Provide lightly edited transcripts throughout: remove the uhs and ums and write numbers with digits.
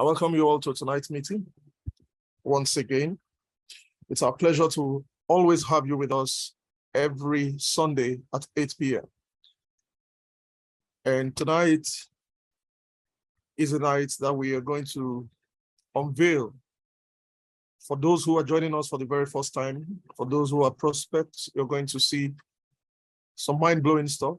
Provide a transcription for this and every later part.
I welcome you all to tonight's meeting. Once again, it's our pleasure to always have you with us every Sunday at 8 p.m. And tonight is a night that we are going to unveil for those who are joining us for the very first time. For those who are prospects, you're going to see some mind-blowing stuff.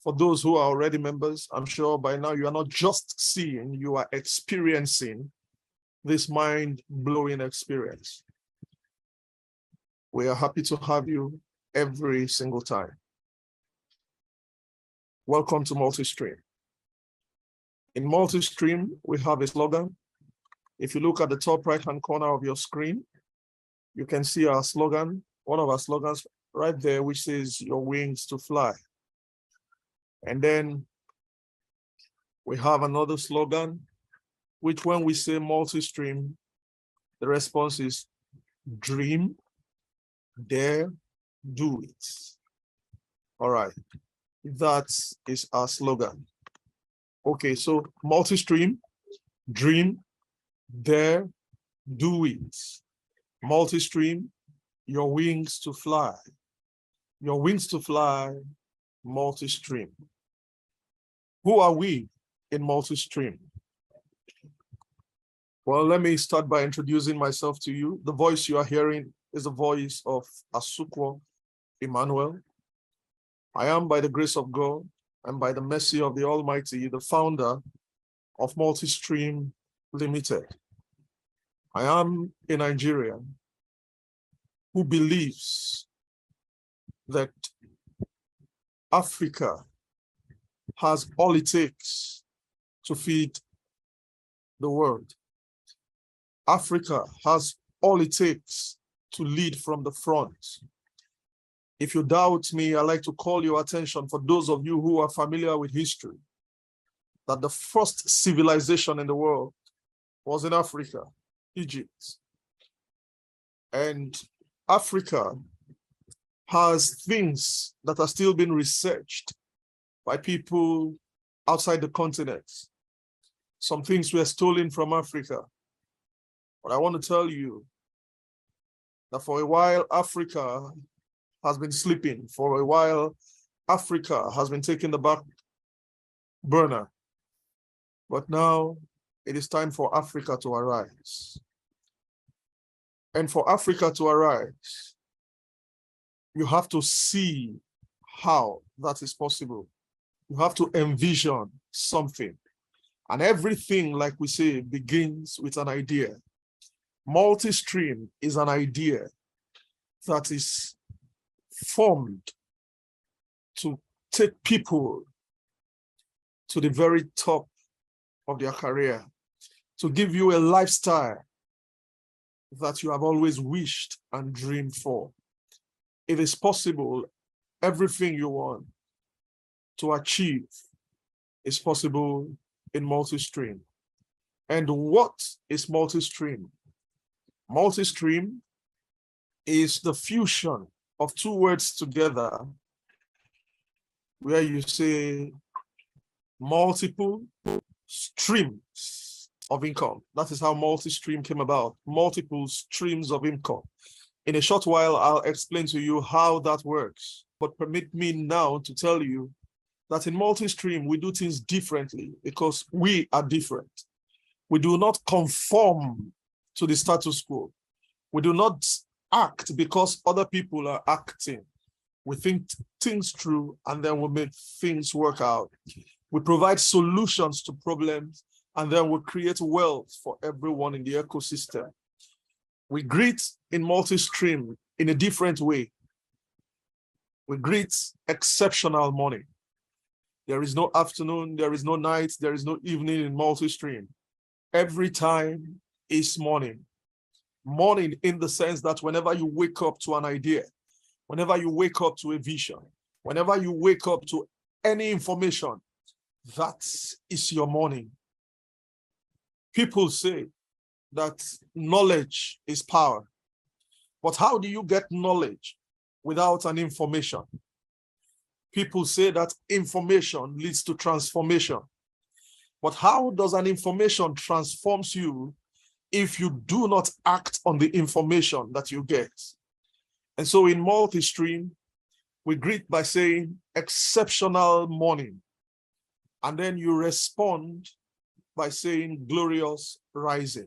For those who are already members, I'm sure by now you are not just seeing, you are experiencing this mind-blowing experience. We are happy to have you every single time. Welcome to Multistream. In Multistream, we have a slogan. If you look at the top right-hand corner of your screen, you can see our slogan, one of our slogans right there, which says, "Your wings to fly." And then we have another slogan, which when we say Multistream, the response is dream, dare, do it. All right, that is our slogan. Okay, so Multistream, dream, dare, do it. Multistream, your wings to fly. Your wings to fly, Multistream. Who are we in Multistream? Well, let me start by introducing myself to you. The voice you are hearing is the voice of Asukwo Emmanuel. I am, by the grace of God and by the mercy of the Almighty, the founder of Multistream Ltd. I am a Nigerian who believes that Africa has all it takes to feed the world. Africa has all it takes to lead from the front. If you doubt me, I'd like to call your attention, for those of you who are familiar with history, that the first civilization in the world was in Africa, Egypt. And Africa has things that are still being researched by people outside the continent. Some things were stolen from Africa. But I want to tell you that for a while, Africa has been sleeping. For a while, Africa has been taking the back burner. But now it is time for Africa to arise. And for Africa to arise, you have to see how that is possible. You have to envision something. And everything, like we say, begins with an idea. Multistream is an idea that is formed to take people to the very top of their career, to give you a lifestyle that you have always wished and dreamed for. It is possible. Everything you want to achieve is possible in Multistream. And what is Multistream? Multistream is the fusion of two words together, where you say multiple streams of income. That is how Multistream came about, multiple streams of income. In a short while, I'll explain to you how that works. But permit me now to tell you that in Multistream, we do things differently because we are different. We do not conform to the status quo. We do not act because other people are acting. We think things through and then we make things work out. We provide solutions to problems and then we create wealth for everyone in the ecosystem. We greet in Multistream in a different way. We greet exceptional morning. There is no afternoon, there is no night, there is no evening in Multistream. Every time is morning. Morning in the sense that whenever you wake up to an idea, whenever you wake up to a vision, whenever you wake up to any information, that is your morning. People say that knowledge is power. But how do you get knowledge without an information? People say that information leads to transformation. But how does an information transforms you if you do not act on the information that you get? And so in Multistream, we greet by saying exceptional morning. And then you respond by saying glorious rising.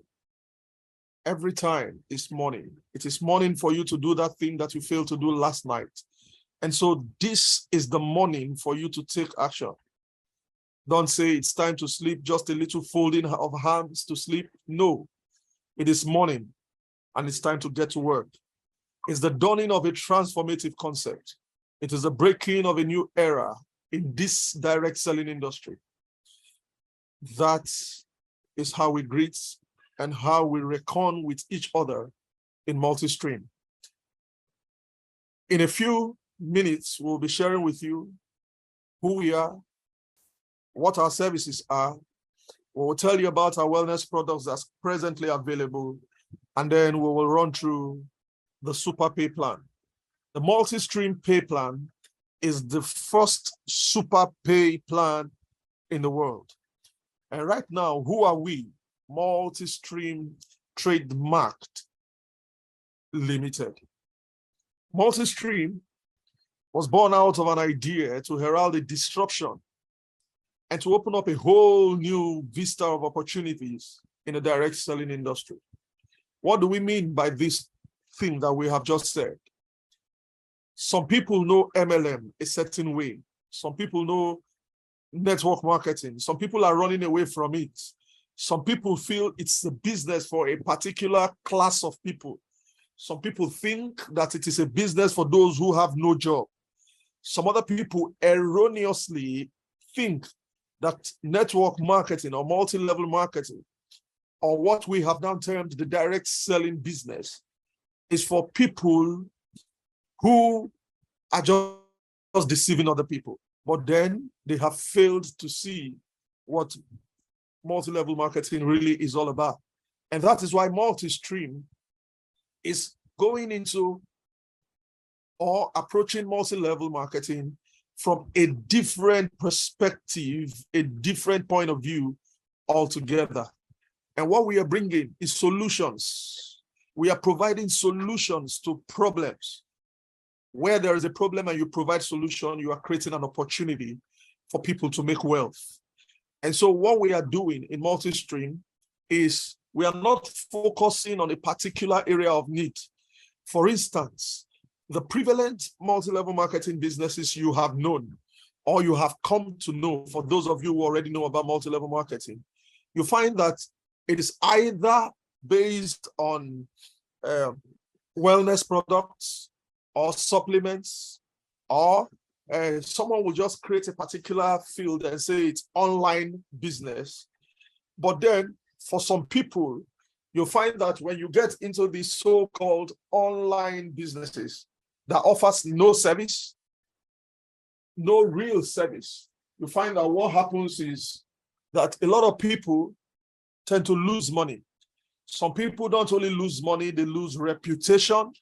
Every time it's morning. It is morning for you to do that thing that you failed to do last night. And so this is the morning for you to take action. Don't say it's time to sleep, just a little folding of hands to sleep. No, it is morning and it's time to get to work. It's the dawning of a transformative concept. It is the breaking of a new era in this direct selling industry. That is how we greet and how we reckon with each other in Multistream. In a few minutes, we'll be sharing with you who we are, what our services are. We'll tell you about our wellness products that's presently available, and then we will run through the Super Pay Plan. The Multistream Pay Plan is the first Super Pay Plan in the world. And right now, who are we? Multistream Trademarked Limited. Multistream was born out of an idea to herald a disruption and to open up a whole new vista of opportunities in the direct selling industry. What do we mean by this thing that we have just said? Some people know MLM a certain way. Some people know network marketing. Some people are running away from it. Some people feel it's a business for a particular class of people. Some people think that it is a business for those who have no job. Some other people erroneously think that network marketing or multi-level marketing, or what we have now termed the direct selling business, is for people who are just deceiving other people. But then they have failed to see what multi-level marketing really is all about. And that is why Multistream is going into or approaching multi-level marketing from a different perspective, a different point of view altogether. And what we are bringing is solutions. We are providing solutions to problems. Where there is a problem and you provide solution, you are creating an opportunity for people to make wealth. And so what we are doing in Multistream is we are not focusing on a particular area of need. For instance, the prevalent multi-level marketing businesses you have known or you have come to know, for those of you who already know about multi-level marketing, you find that it is either based on wellness products or supplements, or someone will just create a particular field and say it's online business. But then for some people, you'll find that when you get into these so-called online businesses that offers no service, no real service, you find that what happens is that a lot of people tend to lose money. Some people don't only lose money, they lose reputation,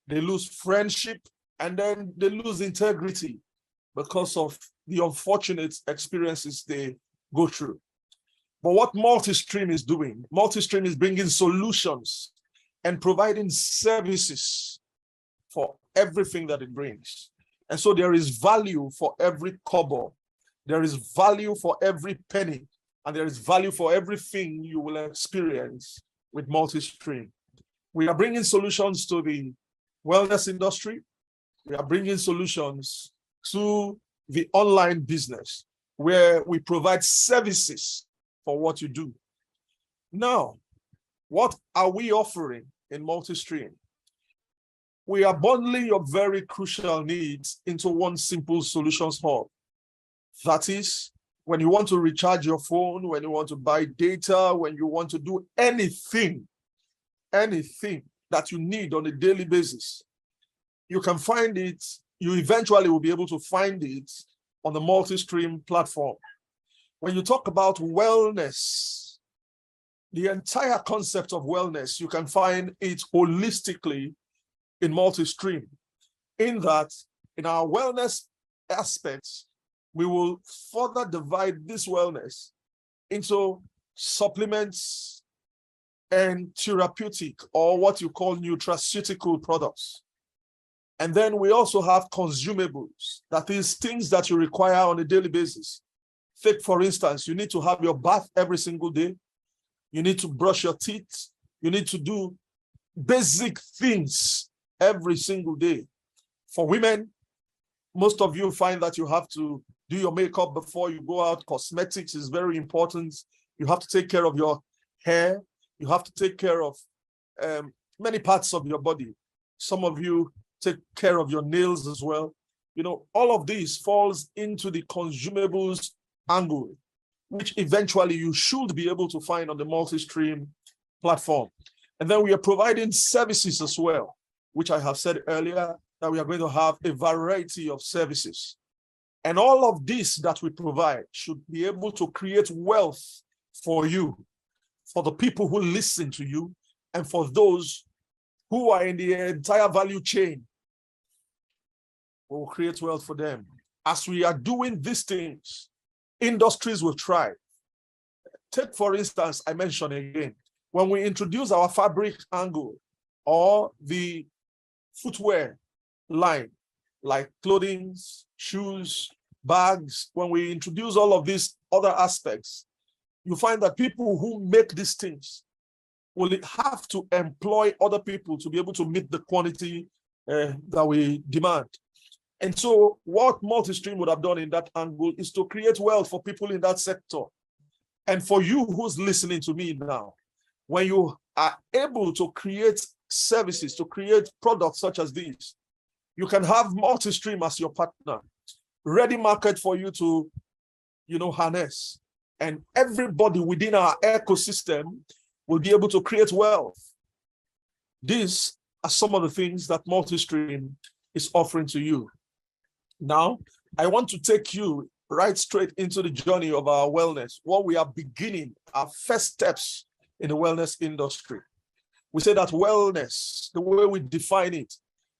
they lose friendship, and then they lose integrity because of the unfortunate experiences they go through. But what Multistream is doing, Multistream is bringing solutions and providing services for everything that it brings. And so there is value for every kobo. There is value for every penny. And there is value for everything you will experience with Multistream. We are bringing solutions to the wellness industry. We are bringing solutions to the online business where we provide services for what you do. Now, what are we offering in Multistream? We are bundling your very crucial needs into one simple solutions hub. That is, when you want to recharge your phone, when you want to buy data, when you want to do anything that you need on a daily basis, you can find it, you eventually will be able to find it on the Multistream platform. When you talk about wellness, the entire concept of wellness, you can find it holistically in Multistream. In that, in our wellness aspects, we will further divide this wellness into supplements and therapeutic, or what you call nutraceutical products. And then we also have consumables, that is things that you require on a daily basis. Take, for instance, you need to have your bath every single day. You need to brush your teeth. You need to do basic things every single day. For women, most of you find that you have to do your makeup before you go out. Cosmetics is very important. You have to take care of your hair. You have to take care of many parts of your body. Some of you take care of your nails as well. You know, all of this falls into the consumables angle, which eventually you should be able to find on the Multistream platform. And then we are providing services as well, which I have said earlier, that we are going to have a variety of services. And all of this that we provide should be able to create wealth for you, for the people who listen to you, and for those who are in the entire value chain. We will create wealth for them. As we are doing these things, industries will thrive. Take, for instance, I mentioned again, when we introduce our fabric angle or the footwear line, like clothing, shoes, bags, when we introduce all of these other aspects, you find that people who make these things will have to employ other people to be able to meet the quantity that we demand. And so what Multistream would have done in that angle is to create wealth for people in that sector. And for you who's listening to me now, when you are able to create services, to create products such as these, you can have Multistream as your partner, ready market for you to, harness. And everybody within our ecosystem will be able to create wealth. These are some of the things that Multistream is offering to you. Now, I want to take you right straight into the journey of our wellness, what we are beginning, our first steps in the wellness industry. We say that wellness, the way we define it,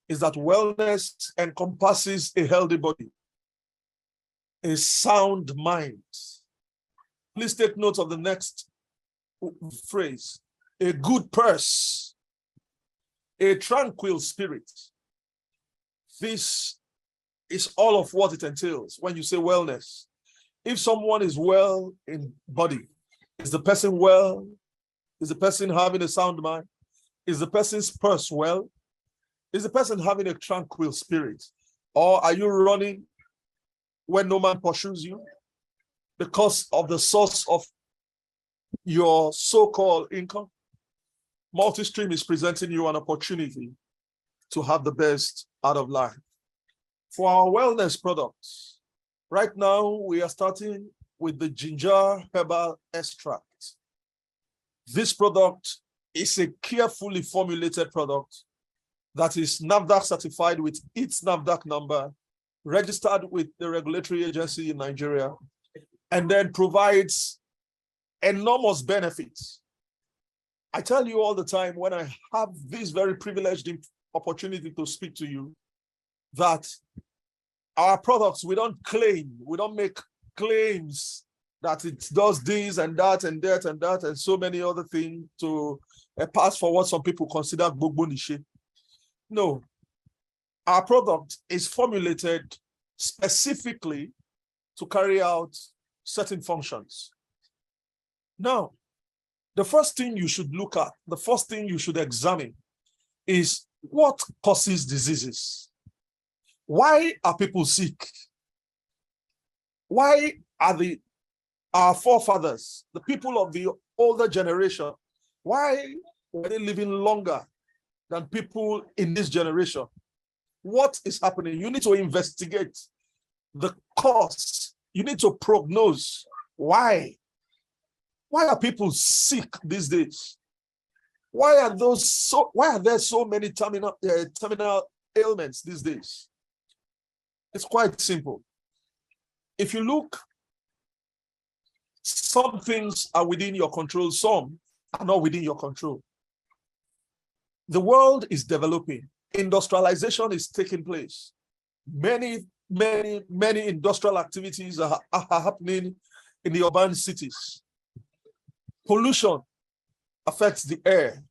is that wellness encompasses a healthy body, a sound mind. Please take note of the next phrase: a good purse, a tranquil spirit. This is all of what it entails when you say wellness. If someone is well in body, is the person well? Is the person having a sound mind? Is the person's purse well? Is the person having a tranquil spirit? Or are you running when no man pursues you because of the source of your so-called income? Multistream is presenting you an opportunity to have the best out of life. For our wellness products, right now we are starting with the ginger herbal extract. This product is a carefully formulated product that is NAFDAC certified with its NAFDAC number, registered with the regulatory agency in Nigeria, and then provides enormous benefits. I tell you all the time when I have this very privileged opportunity to speak to you, that our products, we don't make claims that it does this and that and that and that and so many other things to pass for what some people consider gbogbo. No, our product is formulated specifically to carry out certain functions. Now, the first thing you should look at, the first thing you should examine is what causes diseases. Why are people sick? Why are our forefathers, the people of the older generation, why were they living longer than people in this generation? What is happening? You need to investigate the cause. You need to prognose why. Why are people sick these days? Why are there so many terminal ailments these days? It's quite simple. If you look, some things are within your control, some are not within your control. The world is developing. Industrialization is taking place. Many industrial activities are happening in the urban cities. Pollution affects the air.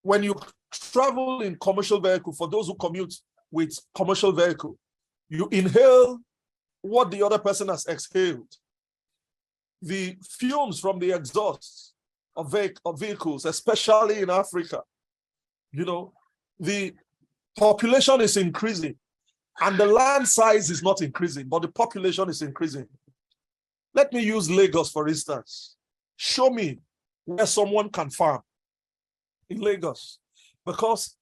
When you travel in commercial vehicle, for those who commute with commercial vehicle, you inhale what the other person has exhaled. The fumes from the exhaust of vehicles, especially in Africa, the population is increasing and the land size is not increasing, but the population is increasing. Let me use Lagos, for instance. Show me where someone can farm in Lagos, because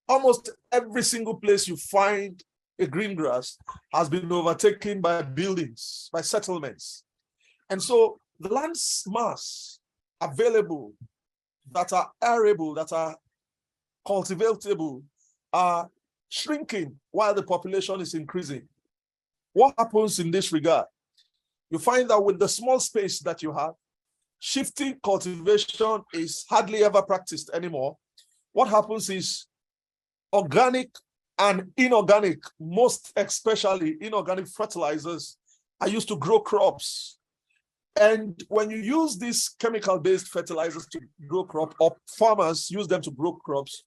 almost every single place you find a green grass has been overtaken by buildings, by settlements. And so the land mass available that are arable, that are cultivatable, are shrinking while the population is increasing. What happens in this regard? You find that with the small space that you have, shifting cultivation is hardly ever practiced anymore. What happens is organic and inorganic, most especially inorganic fertilizers, are used to grow crops. And when you use these chemical-based fertilizers to grow crop, or farmers use them to grow crops,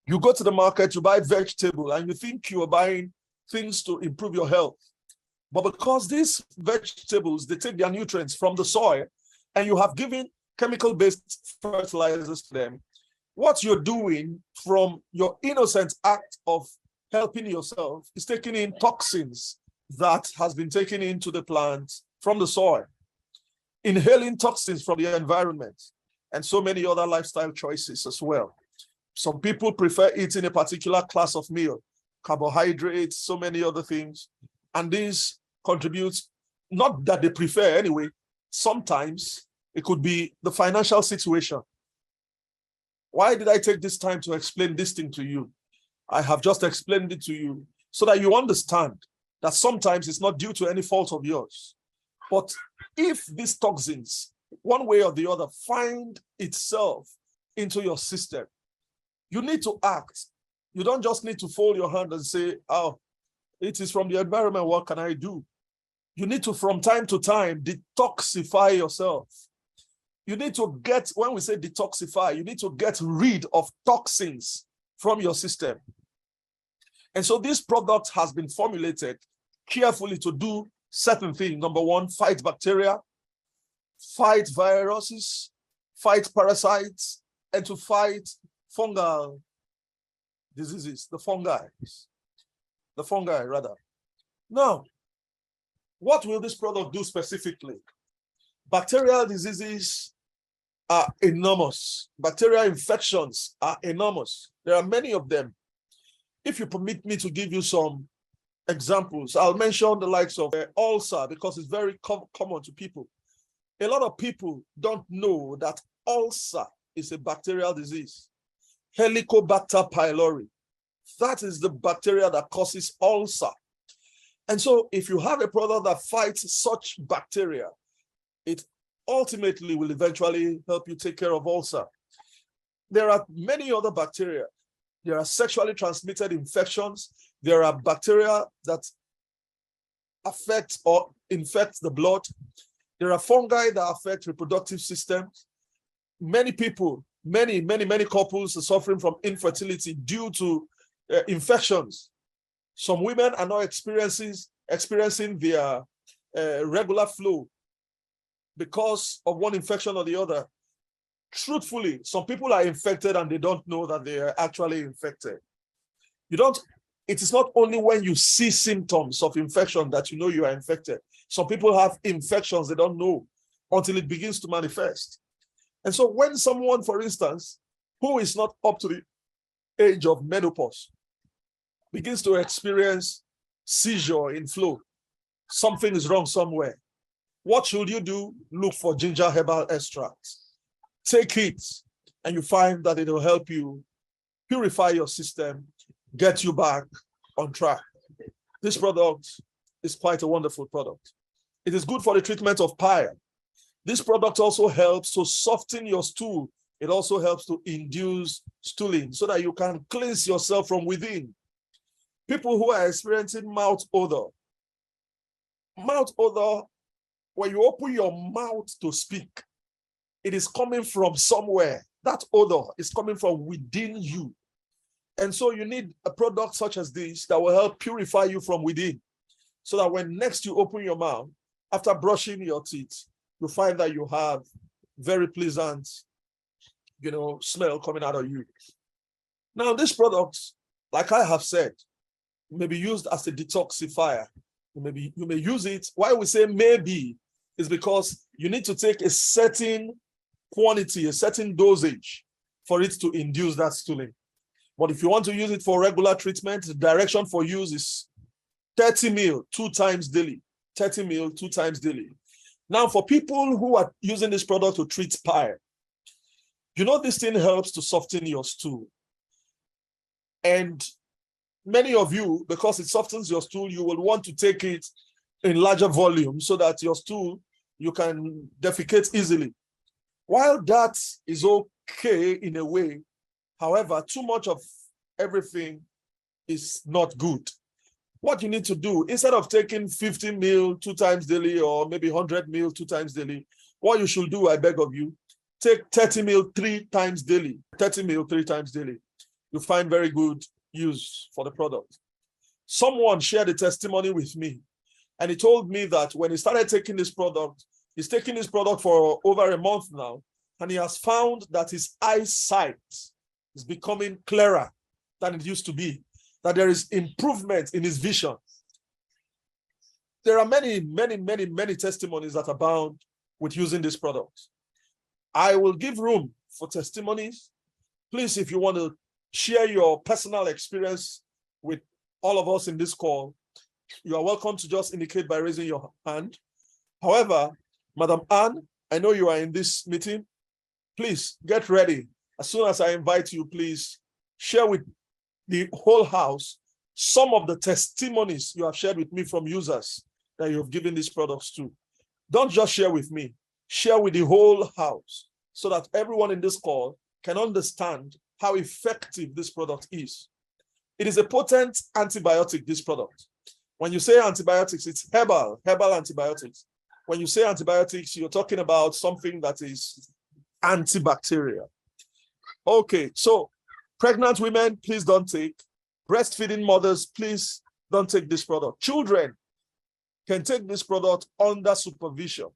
you go to the market, you buy vegetable, and you think you are buying things to improve your health. But because these vegetables, they take their nutrients from the soil, and you have given chemical-based fertilizers to them, what you're doing from your innocent act of helping yourself is taking in toxins that has been taken into the plant from the soil, inhaling toxins from the environment, and so many other lifestyle choices as well. Some people prefer eating a particular class of meal, carbohydrates, so many other things, and this contributes, not that they prefer anyway, sometimes it could be the financial situation. Why did I take this time to explain this thing to you? I have just explained it to you so that you understand that sometimes it's not due to any fault of yours. But if these toxins, one way or the other, find itself into your system, you need to act. You don't just need to fold your hand and say, oh, it is from the environment, what can I do? You need to, from time to time, detoxify yourself. You need to get, when we say detoxify, you need to get rid of toxins from your system. And so this product has been formulated carefully to do certain things. Number one, fight bacteria, fight viruses, fight parasites, and to fight fungal diseases, the fungi rather. Now, what will this product do specifically? Bacterial diseases are enormous. Bacterial infections are enormous. There are many of them. If you permit me to give you some examples, I'll mention the likes of ulcer, because it's very common to people. A lot of people don't know that ulcer is a bacterial disease. Helicobacter pylori. That is the bacteria that causes ulcer. And so if you have a product that fights such bacteria, it ultimately will eventually help you take care of ulcer. There are many other bacteria. There are sexually transmitted infections. There are bacteria that affect or infect the blood. There are fungi that affect reproductive systems. Many people, many couples are suffering from infertility due to infections. Some women are not experiencing their regular flow because of one infection or the other. Truthfully, some people are infected and they don't know that they are actually infected. It is not only when you see symptoms of infection that you know you are infected. Some people have infections they don't know until it begins to manifest. And so when someone, for instance, who is not up to the age of menopause begins to experience seizure in flow, something is wrong somewhere. What should you do? Look for ginger herbal extract. Take it, and you find that it will help you purify your system, get you back on track. This product is quite a wonderful product. It is good for the treatment of bile. This product also helps to soften your stool. It also helps to induce stooling so that you can cleanse yourself from within. People who are experiencing mouth odor, when you open your mouth to speak, it is coming from somewhere. That odor is coming from within you. And so you need a product such as this that will help purify you from within, so that when next you open your mouth, after brushing your teeth, you find that you have very pleasant, smell coming out of you. Now, this product, like I have said, may be used as a detoxifier. You may use it. Why we say maybe is because you need to take a certain quantity, a certain dosage for it to induce that stooling. But if you want to use it for regular treatment, the direction for use is 30 ml 2 times daily. 30 ml 2 times daily. Now, for people who are using this product to treat pie, this thing helps to soften your stool. And many of you, because it softens your stool, you will want to take it in larger volume so that your stool, you can defecate easily. While that is okay in a way, however, too much of everything is not good. What you need to do, instead of taking 50 ml 2 times daily or maybe 100 ml 2 times daily, what you should do, I beg of you, take 30 ml 3 times daily. 30 ml 3 times daily. You find very good use for the product. Someone shared a testimony with me, and he told me that when he started taking this product, he's taking this product for over a month now, and he has found that his eyesight is becoming clearer than it used to be, that there is improvement in his vision. There are many, many, many, many testimonies that abound with using this product. I will give room for testimonies. Please, if you want to share your personal experience with all of us in this call, you are welcome to just indicate by raising your hand. However, Madam Anne, I know you are in this meeting. Please get ready. As soon as I invite you, please share with the whole house some of the testimonies you have shared with me from users that you have given these products to. Don't just share with me, share with the whole house so that everyone in this call can understand how effective this product is. It is a potent antibiotic, this product. When you say antibiotics, it's herbal antibiotics. When you say antibiotics, you're talking about something that is antibacterial. Okay, so pregnant women, please don't take. Breastfeeding mothers, please don't take this product. Children can take this product under supervision,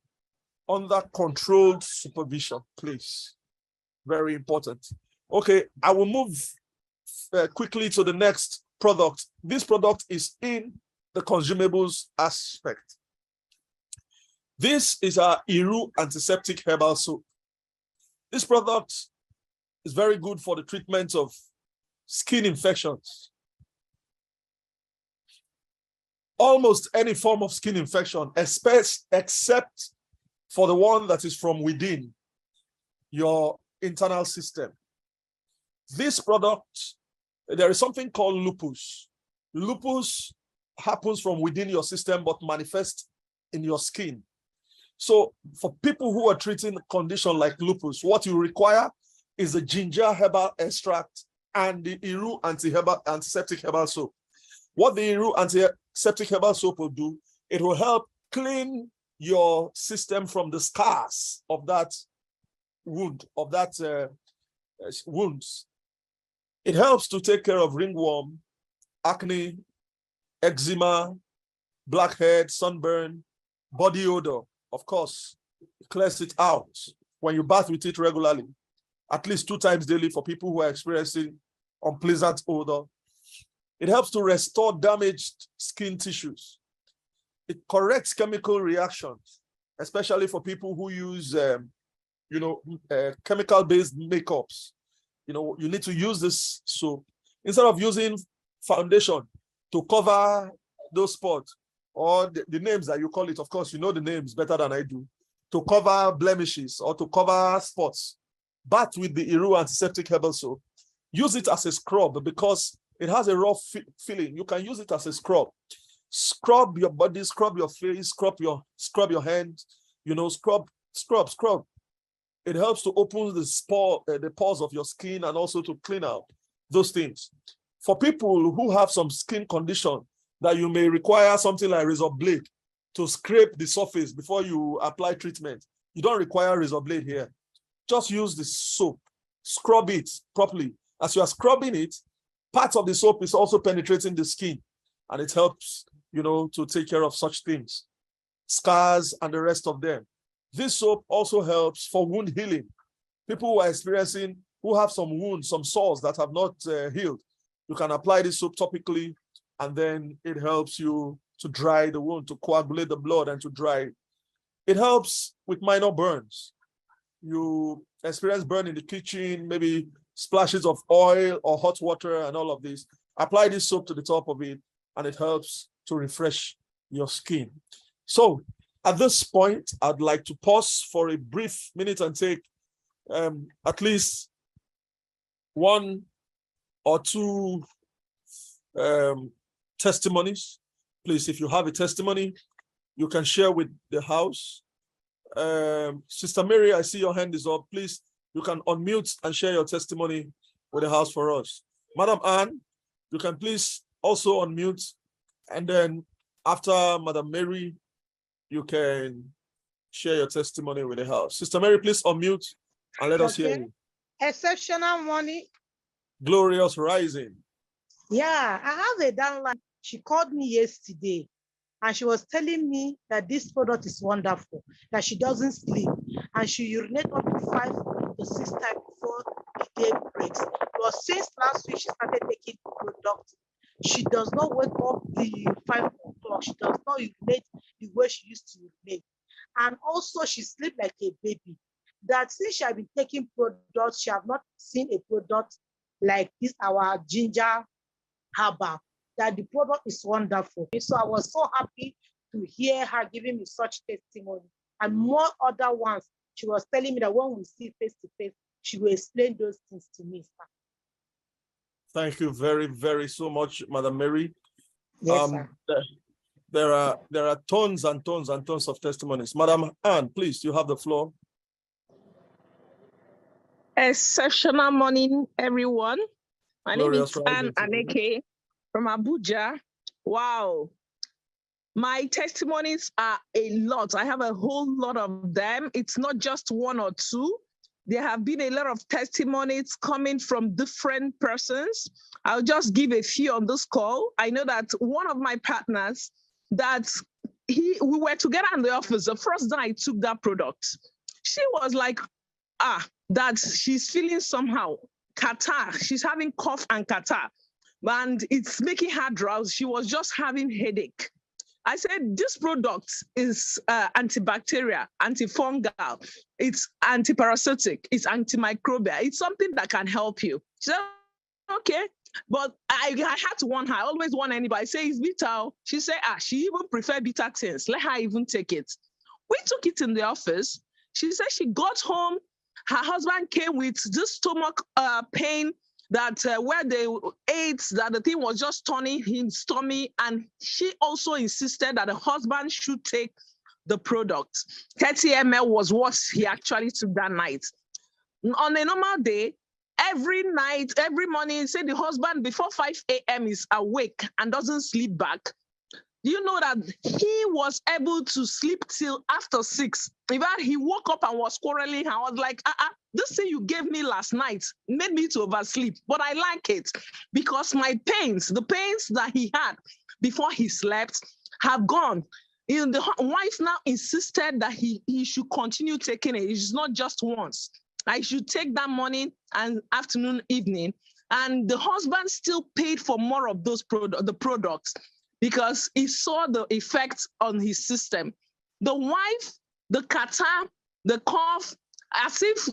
under controlled supervision, please. Very important. Okay, I will move quickly to the next product. This product is in the consumables aspect. This is our Iru antiseptic herbal soap. This product is very good for the treatment of skin infections. Almost any form of skin infection, except for the one that is from within your internal system. This product, there is something called lupus. Lupus happens from within your system but manifests in your skin. So for people who are treating a condition like lupus, what you require is a ginger herbal extract and the Iru antiseptic herbal soap. What the Iru antiseptic herbal soap will do, it will help clean your system from the scars of that wound, of that wounds. It helps to take care of ringworm, acne, eczema, blackhead, sunburn, body odor. Of course, it clears it out when you bath with it regularly, at least 2 times daily for people who are experiencing unpleasant odor. It helps to restore damaged skin tissues. It corrects chemical reactions, especially for people who use, chemical-based makeups. You need to use this soap instead of using foundation to cover those spots, or the names that you call it. Of course, you know the names better than I do. To cover blemishes or to cover spots. Bath with the Iru antiseptic herbal soap. Use it as a scrub because it has a rough feeling. You can use it as a scrub. Scrub your body, scrub your face, scrub your hand. Scrub. It helps to open the pores of your skin and also to clean out those things. For people who have some skin condition that you may require something like razor blade to scrape the surface before you apply treatment, you don't require razor blade here. just use the soap, scrub it properly. As you are scrubbing it, part of the soap is also penetrating the skin, and it helps, to take care of such things, scars and the rest of them. This soap also helps for wound healing. People who have some wounds, some sores that have not healed, you can apply this soap topically, and then it helps you to dry the wound, to coagulate the blood and to dry it. It helps with minor burns. You experience burn in the kitchen, maybe splashes of oil or hot water and all of this. Apply this soap to the top of it, and it helps to refresh your skin. So at this point, I'd like to pause for a brief minute and take at least one or two testimonies. Please, if you have a testimony, you can share with the house. Sister Mary, I see your hand is up. Please, you can unmute and share your testimony with the house for us. Madam Anne, you can please also unmute. And then after Madam Mary, you can share your testimony with the house. Sister Mary, please unmute and let us hear you. Exceptional morning. Glorious rising. Yeah, I have a downline. She called me yesterday and she was telling me that this product is wonderful, that she doesn't sleep and she urinates up to 5 to 6 times before the day breaks. But since last week, she started taking the product. She does not wake up the 5 o'clock. She does not urinate the way she used to urinate. And also she sleeps like a baby. That since she has been taking products, she has not seen a product like this, our ginger herbal, that the product is wonderful. So I was so happy to hear her giving me such testimony. And more other ones, she was telling me that when we see face to face, she will explain those things to me. Thank you very, very so much, Madam Mary. Yes, sir. There are tons and tons and tons of testimonies. Madam Anne, please, you have the floor. Exceptional morning, everyone. My Glorious name is Anne Adeyinka from Abuja. Wow. My testimonies are a lot. I have a whole lot of them. It's not just one or two. There have been a lot of testimonies coming from different persons. I'll just give a few on this call. I know that one of my partners, that we were together in the office the first day I took that product. She was like, that she's feeling somehow, catarrh. She's having cough and catarrh, and it's making her drowsy. She was just having headache. I said, this product is antibacterial, antifungal, it's antiparasitic, it's antimicrobial. It's something that can help you. She said, okay. But I had to warn her. I always warn anybody. I say, it's bitter. She said, she even prefer bitter things. Let her even take it. We took it in the office. She said she got home. Her husband came with this stomach pain, that where they ate, that the thing was just turning his stomach, and she also insisted that the husband should take the product. 30 ml was what he actually took that night. On a normal day, every night, every morning, say the husband before 5 a.m. is awake and doesn't sleep back. You know that he was able to sleep till after 6. In fact, he woke up and was quarreling. I was like, this thing you gave me last night made me to oversleep, but I like it because my pains, the pains that he had before he slept, have gone. The wife now insisted that he should continue taking it. It's not just once. I should take that morning and afternoon, evening. And the husband still paid for more of those the products, because he saw the effect on his system. The wife, the catarrh, the cough, as if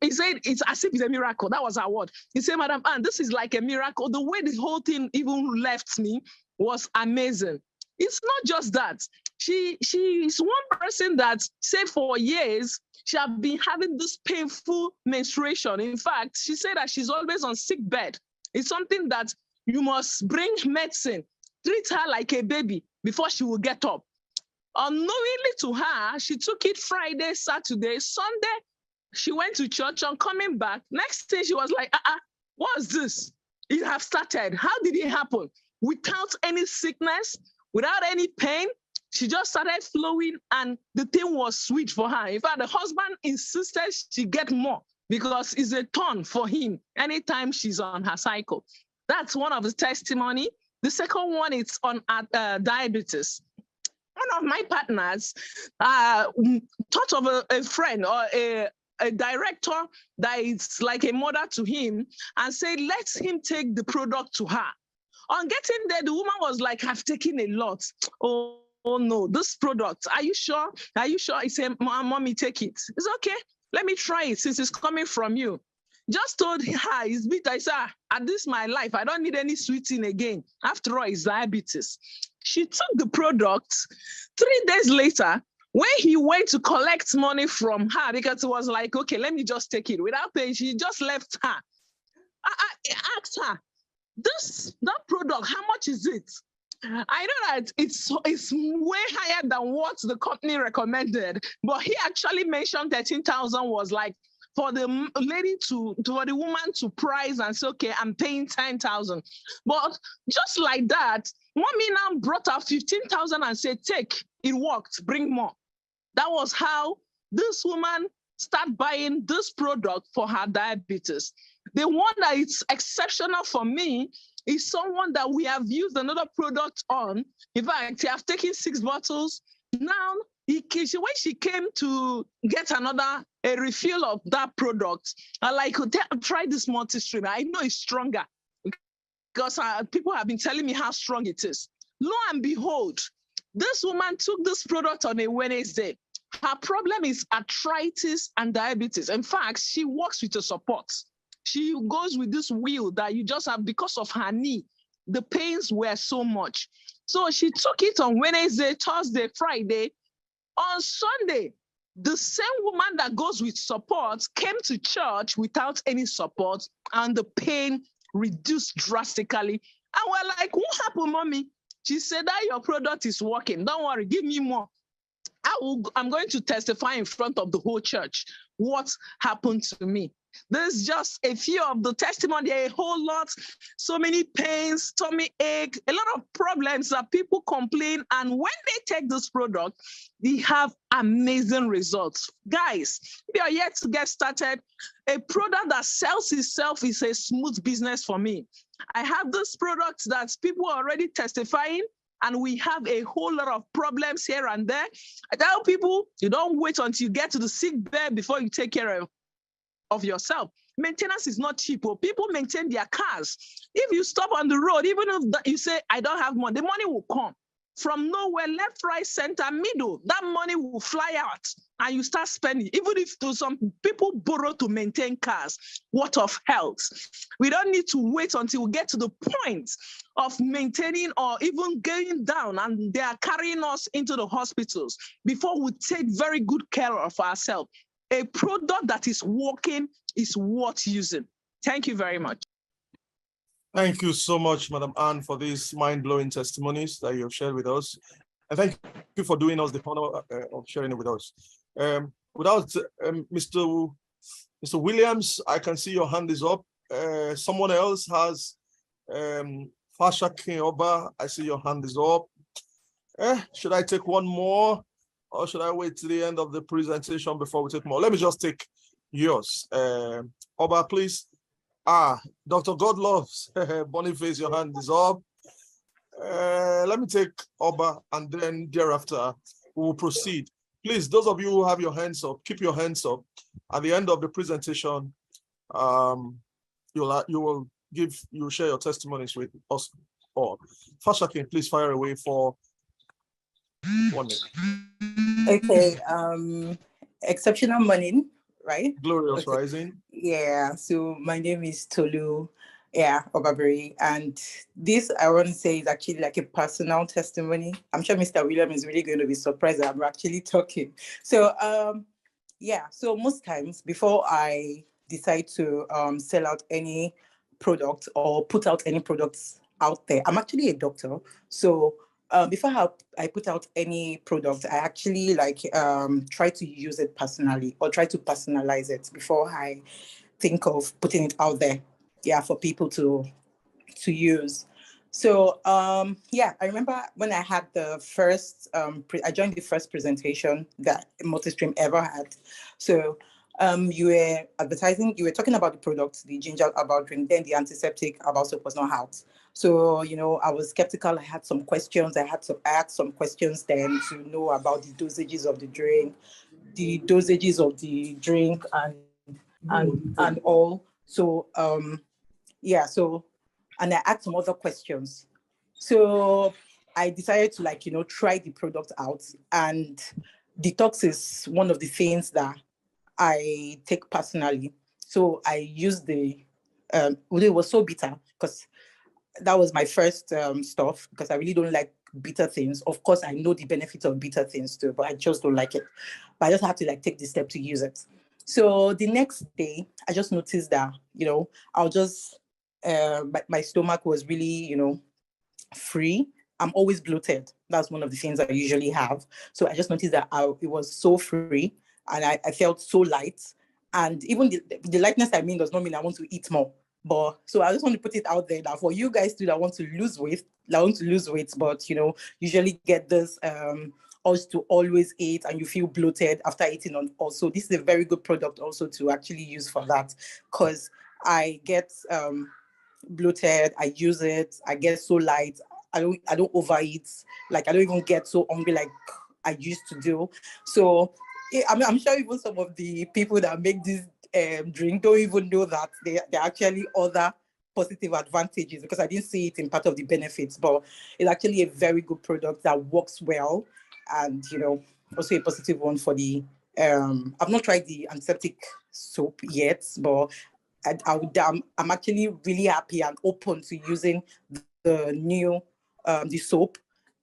he said it's as if it's a miracle. That was her word. He said, Madam Anne, this is like a miracle. The way the whole thing even left me was amazing. It's not just that. She is one person that said for years she had been having this painful menstruation. In fact, she said that she's always on sick bed. It's something that you must bring medicine, treat her like a baby before she will get up. Unknowingly to her, she took it Friday, Saturday, Sunday. She went to church. On coming back, next day she was like, what's this? It have started. How did it happen? Without any sickness, without any pain, She just started flowing and the thing was sweet for her. In fact, the husband insisted she get more because it's a ton for him anytime she's on her cycle. That's one of the testimony. The second one is on diabetes. One of my partners thought of a friend or a director that is like a mother to him and said, let him take the product to her. On getting there, the woman was like, I've taken a lot. Oh no, this product, are you sure? Are you sure? He said, mommy, take it. It's okay. Let me try it since it's coming from you. Just told her, it's bitter. I said, at this my life, I don't need any sweetening again. After all, it's diabetes. She took the product. 3 days later, when he went to collect money from her, because it was like, okay, let me just take it. Without paying, she just left her. I asked her, that product, how much is it? I know that it's way higher than what the company recommended, but he actually mentioned 13,000 was like for the lady for the woman to price and say, okay, I'm paying 10,000. But just like that, mommy now brought out 15,000 and said, take, it worked, bring more. That was how this woman started buying this product for her diabetes. The one that is exceptional for me is someone that we have used another product on. In fact, I have taken 6 bottles. Now, when she came to get a refill of that product, I like, try this Multistream. I know it's stronger because people have been telling me how strong it is. Lo and behold, this woman took this product on a Wednesday. Her problem is arthritis and diabetes. In fact, she works with a support. She goes with this wheel that you just have because of her knee. The pains were so much. So she took it on Wednesday, Thursday, Friday. On Sunday, the same woman that goes with support came to church without any support and the pain reduced drastically. And we're like, what happened, mommy? She said that your product is working. Don't worry, give me more. I'm going to testify in front of the whole church what happened to me. There's just a few of the testimony, a whole lot, so many pains, tummy ache, a lot of problems that people complain. And when they take this product, they have amazing results. Guys, if you are yet to get started, a product that sells itself is a smooth business for me. I have this product that people are already testifying, and we have a whole lot of problems here and there. I tell people, you don't wait until you get to the sick bed before you take care of yourself. Maintenance is not cheap. People maintain their cars. If you stop on the road, even if you say, I don't have money, the money will come. From nowhere, left, right, center, middle, that money will fly out and you start spending. Even if some people borrow to maintain cars, what of health? We don't need to wait until we get to the point of maintaining or even going down and they are carrying us into the hospitals before we take very good care of ourselves. A product that is working is worth using. Thank you very much. Thank you so much, Madam Anne, for these mind-blowing testimonies that you have shared with us. And thank you for doing us the honor of sharing it with us. Without Mr. Williams, I can see your hand is up. Someone else has Fasha King Oba. I see your hand is up. Should I take one more? Or should I wait to the end of the presentation before we take more? Let me just take yours. Oba, please. Dr. Godloves, Boniface, your hand is up. Let me take Oba and then thereafter we will proceed. Please, those of you who have your hands up, keep your hands up. At the end of the presentation, you'll share your testimonies with us all. Fasha King, please fire away for 1 minute. Okay, exceptional morning, right? Glorious rising. Yeah, so my name is Tolu, Obaberi, and this I want to say is actually like a personal testimony. I'm sure Mr. William is really going to be surprised that I'm actually talking. So, so most times before I decide to sell out any product or put out any products out there, I'm actually a doctor, so before I put out any product, I actually try to use it personally or try to personalize it before I think of putting it out there, for people to use. So yeah, I remember when I had the first, I joined the first presentation that Multistream ever had. So you were advertising, you were talking about the products, the ginger about drink, then the antiseptic about soap was not out. So, you know, I was skeptical. I had some questions. I had to ask some questions then to know about the dosages of the drink, and all. So yeah, so and I asked some other questions. So I decided to, like, you know, try the product out. And detox is one of the things that I take personally. So I used well, it was so bitter because that was my first stuff, because I really don't like bitter things. Of course, I know the benefits of bitter things too, but I just don't like it. But I just have to like take the step to use it. So the next day, I just noticed that, you know, I'll just, my stomach was really, you know, free. I'm always bloated. That's one of the things I usually have. So I just noticed that it was so free, and I felt so light. And even the lightness I mean does not mean I want to eat more. But so I just want to put it out there that for you guys too that want to lose weight, but you know, usually get this urge to always eat and you feel bloated after eating. On also, this is a very good product also to actually use for that, because I get bloated, I use it, I get so light, I don't overeat, like I don't even get so hungry like I used to do. So I'm sure even some of the people that make this drink don't even know that there are actually other positive advantages, because I didn't see it in part of the benefits, but it's actually a very good product that works well, and you know, also a positive one for the I've not tried the antiseptic soap yet, but I'm actually really happy and open to using the new the soap,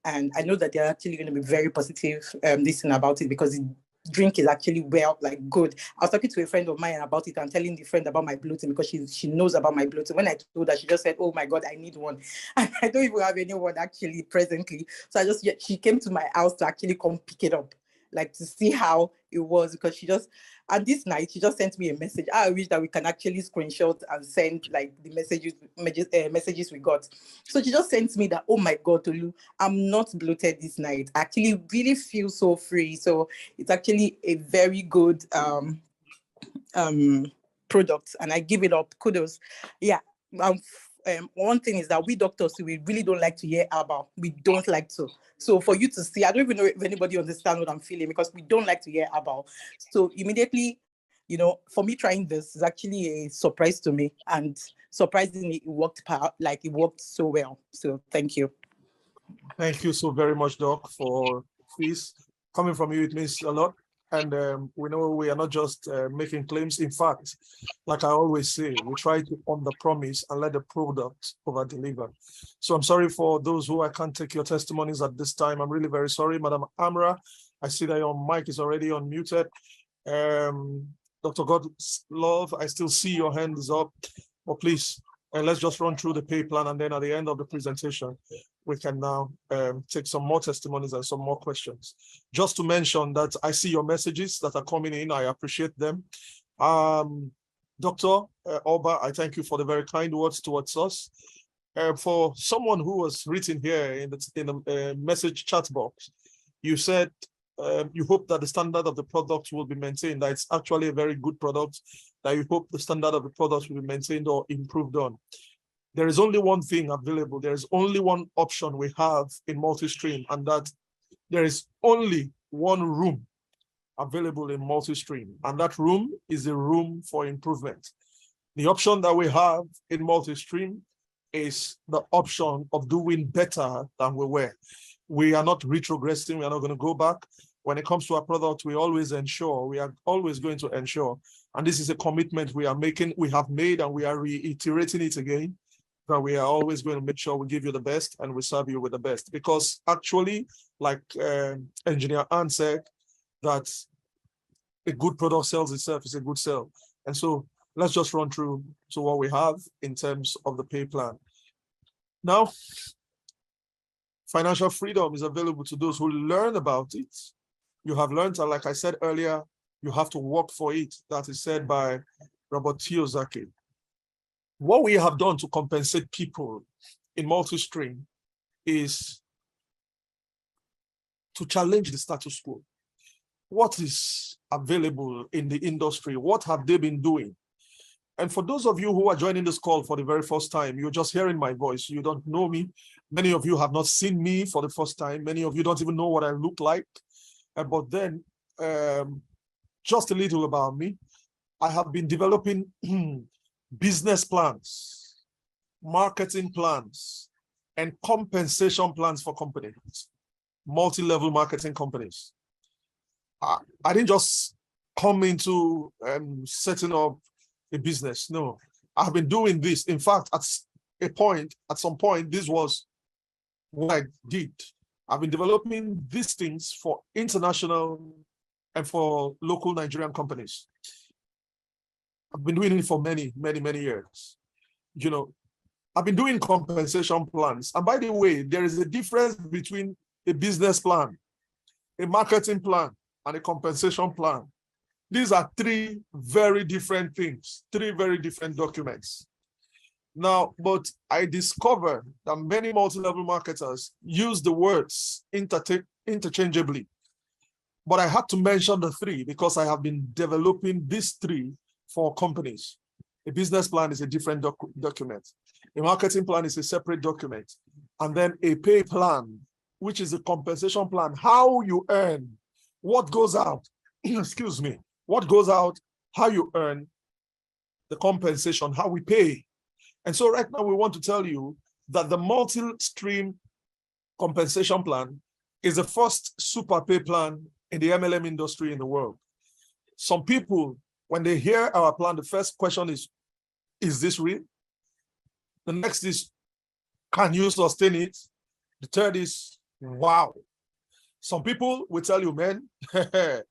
and I know that they're actually going to be very positive listening about it, because the drink is actually well, like good. I was talking to a friend of mine about it and telling the friend about my bloating, because she knows about my bloating. When I told her, she just said, "Oh my God, I need one." And I don't even have anyone actually presently. So she came to my house to actually come pick it up, like to see how it was, because and this night she just sent me a message. I wish that we can actually screenshot and send like the messages we got. So she just sent me that, "Oh my God, Tolu, I'm not bloated this night. I actually really feel so free." So it's actually a very good product, and I give it up. Kudos. Yeah. One thing is that we doctors, we really don't like to hear about. We don't like to. So for you to see, I don't even know if anybody understands what I'm feeling, because we don't like to hear about. So immediately, you know, for me trying this is actually a surprise to me, and surprisingly, it worked so well. So thank you. Thank you so very much, Doc, for this. Coming from you, it means a lot. And we know we are not just making claims. In fact, like I always say, we try to under-promise and let the product over-deliver. So I'm sorry for those who I can't take your testimonies at this time. I'm really very sorry, Madam Amra. I see that your mic is already unmuted. Dr. Godlove, I still see your hand is up. But please, let's just run through the pay plan, and then at the end of the presentation, we can now take some more testimonies and some more questions. Just to mention that I see your messages that are coming in. I appreciate them. Dr. Oba, I thank you for the very kind words towards us. For someone who was written here in the message chat box, you said you hope that the standard of the product will be maintained, that it's actually a very good product, that you hope the standard of the product will be maintained or improved on. There is only one thing available. There is only one option we have in Multistream, and that there is only one room available in Multistream, and that room is a room for improvement. The option that we have in Multistream is the option of doing better than we were. We are not retrogressing. We are not going to go back. When it comes to our product, we always ensure, we are always going to ensure, and this is a commitment we are making, we have made, and we are reiterating it again, that we are always going to make sure we give you the best and we serve you with the best. Because actually, like Engineer Ann said, that a good product sells itself, is a good sell. And so let's just run through to what we have in terms of the pay plan. Now, financial freedom is available to those who learn about it. You have learned, and like I said earlier, you have to work for it. That is said by Robert Kiyosaki. What we have done to compensate people in Multistream is to challenge the status quo. What is available in the industry? What have they been doing? And for those of you who are joining this call for the very first time, you're just hearing my voice. You don't know me. Many of you have not seen me for the first time. Many of you don't even know what I look like. But then, just a little about me. I have been developing business plans, marketing plans, and compensation plans for companies, multi-level marketing companies. I didn't just come into setting up a business. No, I've been doing this. In fact, at some point, this was what I did. I've been developing these things for international and for local Nigerian companies. I've been doing it for many, many, many years. You know, I've been doing compensation plans. And by the way, there is a difference between a business plan, a marketing plan, and a compensation plan. These are three very different things, three very different documents. Now, but I discovered that many multi-level marketers use the words interchangeably. But I had to mention the three because I have been developing these three for companies. A business plan is a different document. A marketing plan is a separate document. And then a pay plan, which is a compensation plan, how you earn, what goes out, excuse me, what goes out, how you earn, the compensation, how we pay. And so right now we want to tell you that the multi-stream compensation plan is the first super pay plan in the MLM industry in the world. Some people, when they hear our plan, the first question is this real? The next is, can you sustain it? The third is, wow. Some people will tell you, man, the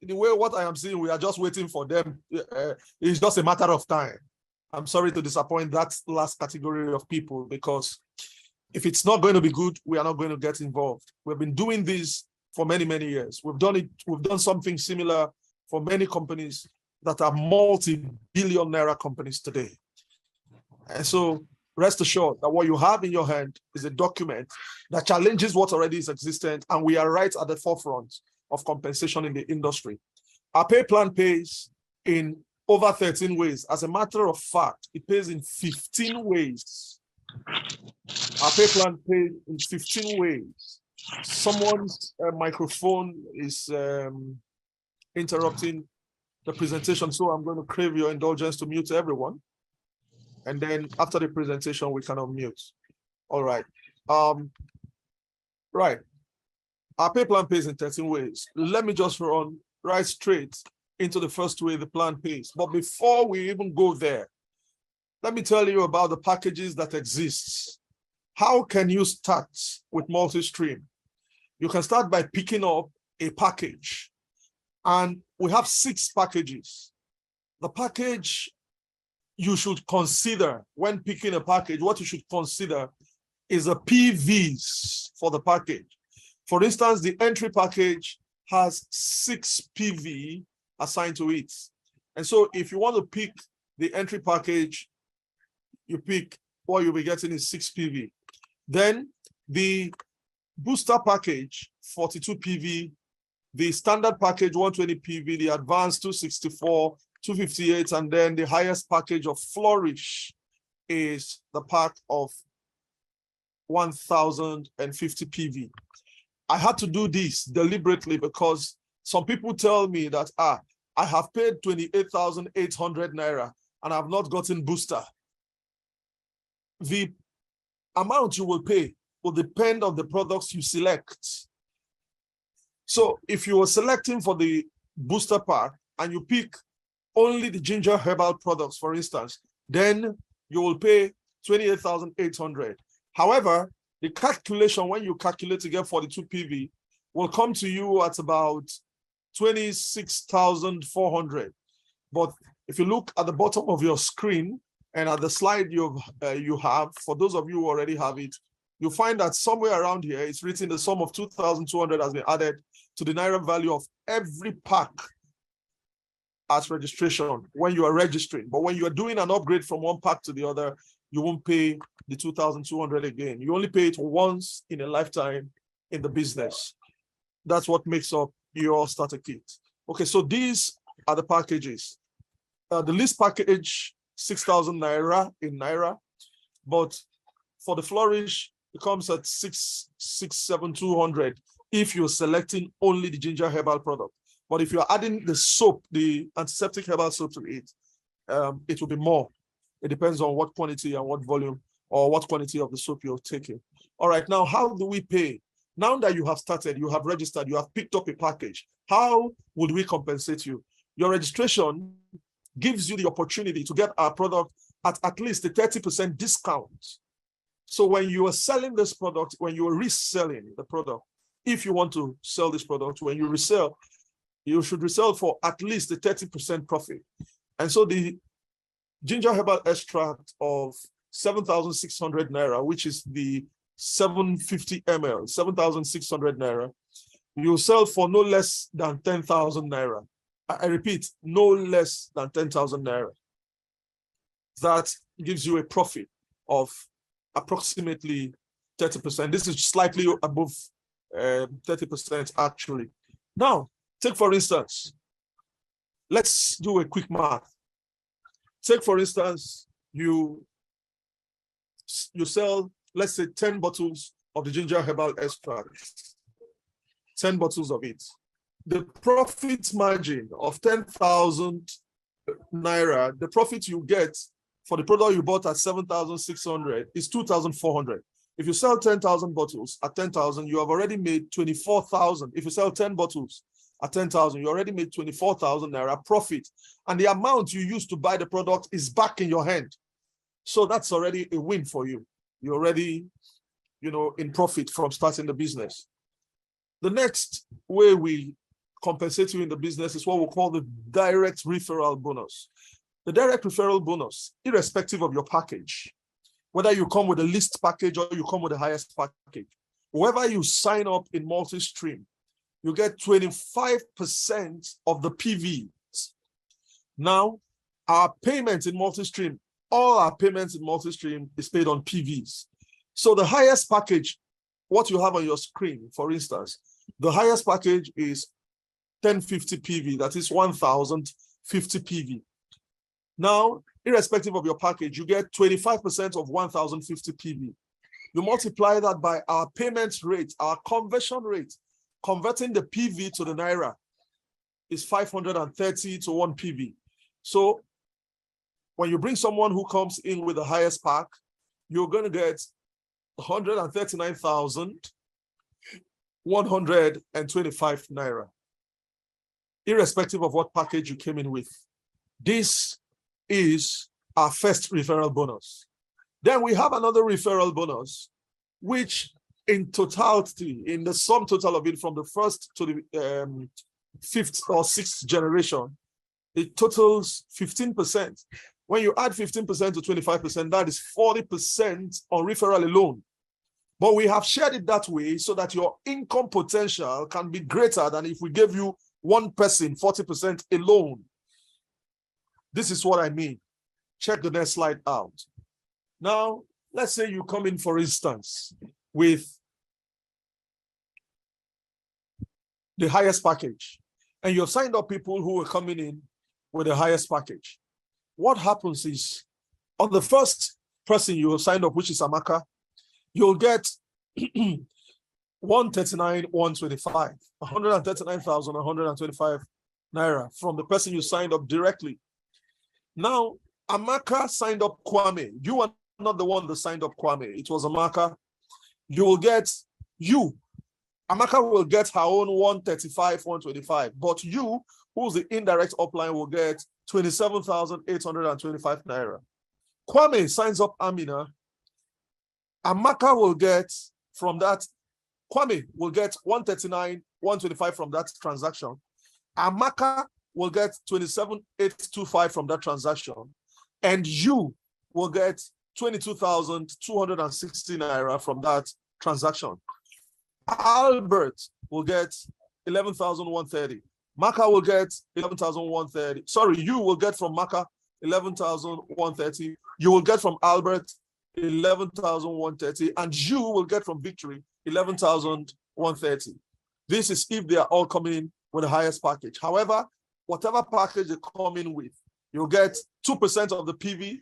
way what I am seeing, we are just waiting for them. It's just a matter of time. I'm sorry to disappoint that last category of people, because if it's not going to be good, we are not going to get involved. We've been doing this for many, many years. We've done something similar for many companies that are multi-billion naira companies today. And so rest assured that what you have in your hand is a document that challenges what already is existent, and we are right at the forefront of compensation in the industry. Our pay plan pays in over 13 ways. As a matter of fact, it pays in 15 ways. Our pay plan pays in 15 ways. Someone's microphone is interrupting the presentation, so I'm going to crave your indulgence to mute everyone. And then after the presentation, we can unmute. All right. Right. Our pay plan pays in 13 ways. Let me just run right straight into the first way the plan pays. But before we even go there, let me tell you about the packages that exist. How can you start with Multistream? You can start by picking up a package. And we have 6 packages. The package you should consider when picking a package, what you should consider is the PVs for the package. For instance, the entry package has 6 PV assigned to it. And so if you want to pick the entry package, you pick what you'll be getting is 6 PV. Then the booster package, 42 PV, the standard package, 120 PV, the advanced 264, 258, and then the highest package of Flourish is the pack of 1050 PV. I had to do this deliberately because some people tell me that, I have paid 28,800 naira and I've not gotten booster. The amount you will pay will depend on the products you select. So if you are selecting for the booster pack and you pick only the ginger herbal products, for instance, then you will pay 28,800. However, the calculation, when you calculate to get 42 PV, will come to you at about 26,400. But if you look at the bottom of your screen and at the slide you have, for those of you who already have it, you'll find that somewhere around here, it's written the sum of 2,200 has been added to the Naira value of every pack as registration when you are registering. But when you are doing an upgrade from one pack to the other, you won't pay the 2,200 again. You only pay it once in a lifetime in the business. That's what makes up your starter kit. Okay, so these are the packages. The least package, 6,000 naira in naira, but for the Flourish, it comes at 6,700 if you're selecting only the ginger herbal product. But if you're adding the soap, the antiseptic herbal soap to it will be more. It depends on what quantity and what volume or what quantity of the soap you're taking. All right, now how do we pay? Now that you have started, you have registered, you have picked up a package, how would we compensate you? Your registration gives you the opportunity to get our product at least a 30% discount. So when you are selling this product, when you are reselling the product, if you want to sell this product, when you resell, you should resell for at least a 30% profit. And so the ginger herbal extract of 7,600 naira, which is the 750 ml, 7,600 naira, you sell for no less than 10,000 naira. I repeat, no less than 10,000 naira. That gives you a profit of approximately 30%. This is slightly above 30% actually. Now, take for instance, let's do a quick math. Take for instance, you sell, let's say 10 bottles of the ginger herbal extract, 10 bottles of it. The profit margin of 10,000 naira, the profit you get for the product you bought at 7,600 is 2,400. If you sell 10,000 bottles at 10,000, you have already made 24,000. If you sell 10 bottles at 10,000, you already made 24,000 naira profit. And the amount you used to buy the product is back in your hand. So that's already a win for you. You're already, in profit from starting the business. The next way we compensate you in the business is what we call the direct referral bonus. The direct referral bonus, irrespective of your package, whether you come with a least package or you come with the highest package, whoever you sign up in Multistream, you get 25% of the PVs. Now, our payments in Multistream, all our payments in Multistream is paid on PVs. So the highest package, what you have on your screen, for instance, the highest package is 1050 PV, that is 1,050 PV. Now, irrespective of your package, you get 25% of 1,050 PV. You multiply that by our payment rate, our conversion rate, converting the PV to the naira is 530 to 1 PV. So when you bring someone who comes in with the highest pack, you're going to get 139,125 naira, irrespective of what package you came in with. This is our first referral bonus. Then we have another referral bonus, which in totality, in the sum total of it from the first to the fifth or sixth generation, it totals 15%. When you add 15% to 25%, that is 40% on referral alone. But we have shared it that way so that your income potential can be greater than if we gave you one person 40% alone. This is what I mean. Check the next slide out. Now, let's say you come in, for instance, with the highest package, and you've signed up people who are coming in with the highest package. What happens is, on the first person you have signed up, which is Amaka, you'll get 139,125 naira from the person you signed up directly. Now, Amaka signed up Kwame. You are not the one that signed up Kwame. It was Amaka. Amaka will get her own 135, 125. But you, who's the indirect upline, will get 27,825 naira. Kwame signs up Amina. Amaka will get from that, Kwame will get 139, 125 from that transaction. Amaka will get 27,825 from that transaction. And you will get 22,260 naira from that transaction. Albert will get 11,130. Maka will get 11,130. Sorry, you will get from Maka 11,130. You will get from Albert 11,130, and you will get from Victory 11,130. This is if they are all coming with the highest package. However, whatever package they come in with, you'll get 2% of the PV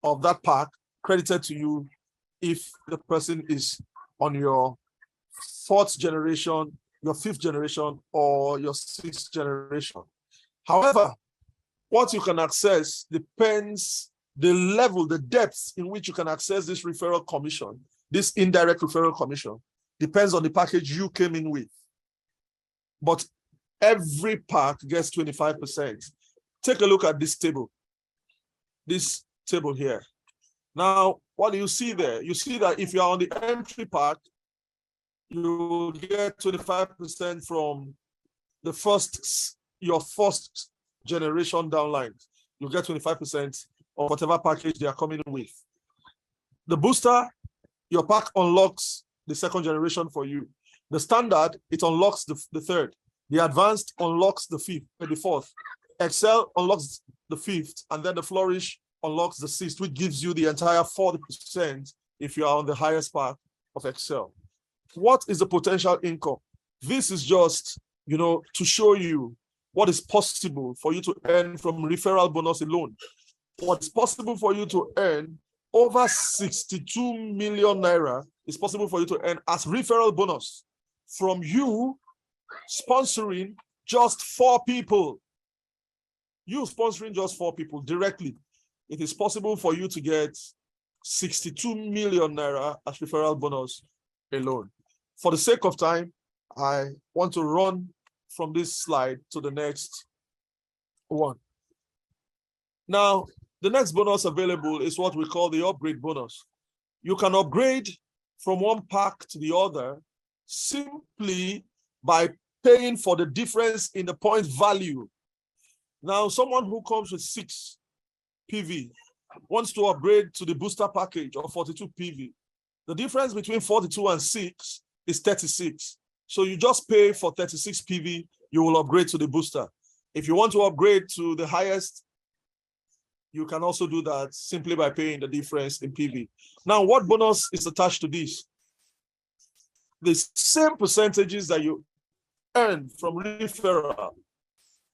of that pack credited to you if the person is on your 4th generation, your 5th generation, or your 6th generation. However, what you can access depends the level, the depth in which you can access this referral commission, this indirect referral commission, depends on the package you came in with. But every pack gets 25%. Take a look at this table here. Now, what do you see there? You see that if you're on the entry pack, you get 25% from your first generation downlines. You get 25% of whatever package they are coming with. The booster, your pack unlocks the 2nd generation for you. The standard, it unlocks the 3rd. The advanced unlocks the 4th. Excel unlocks the 5th, and then the flourish unlocks the 6th, which gives you the entire 40% if you are on the highest pack of Excel. What is the potential income? This is just, to show you what is possible for you to earn from referral bonus alone. What's possible for you to earn over 62 million naira is possible for you to earn as referral bonus from you sponsoring just 4 people. You sponsoring just 4 people directly. It is possible for you to get 62 million naira as referral bonus alone. For the sake of time, I want to run from this slide to the next one. Now, the next bonus available is what we call the upgrade bonus. You can upgrade from one pack to the other simply by paying for the difference in the point value. Now, someone who comes with 6 PV wants to upgrade to the booster package of 42 PV. The difference between 42 and 6 is 36. So you just pay for 36 PV, you will upgrade to the booster. If you want to upgrade to the highest, you can also do that simply by paying the difference in PV. Now, what bonus is attached to this? The same percentages that you earn from referral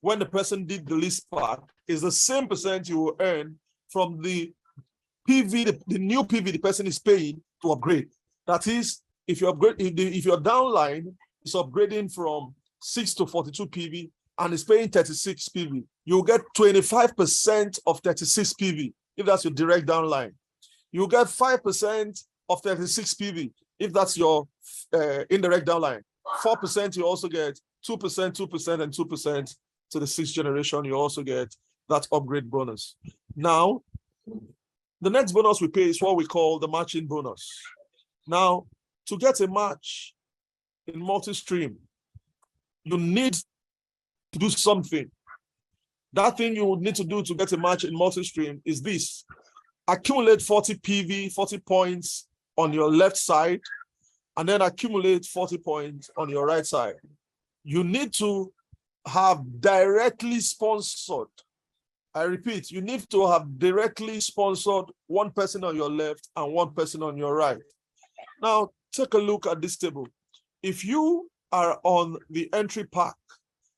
when the person did the least pack is the same percent you will earn from the PV, the new PV the person is paying to upgrade. That is, if you upgrade, if your downline is upgrading from 6 to 42 PV and is paying 36 PV, you'll get 25% of 36 PV if that's your direct downline. You get 5% of 36 PV if that's your indirect downline. 4% you also get 2%, 2%, and 2% to the 6th generation. You also get that upgrade bonus. Now, the next bonus we pay is what we call the matching bonus. Now, to get a match in Multistream, you need to do something. That thing you would need to do to get a match in Multistream is this: accumulate 40 PV, 40 points on your left side, and then accumulate 40 points on your right side. You need to have directly sponsored. I repeat, you need to have directly sponsored one person on your left and one person on your right. Now, take a look at this table. If you are on the entry pack,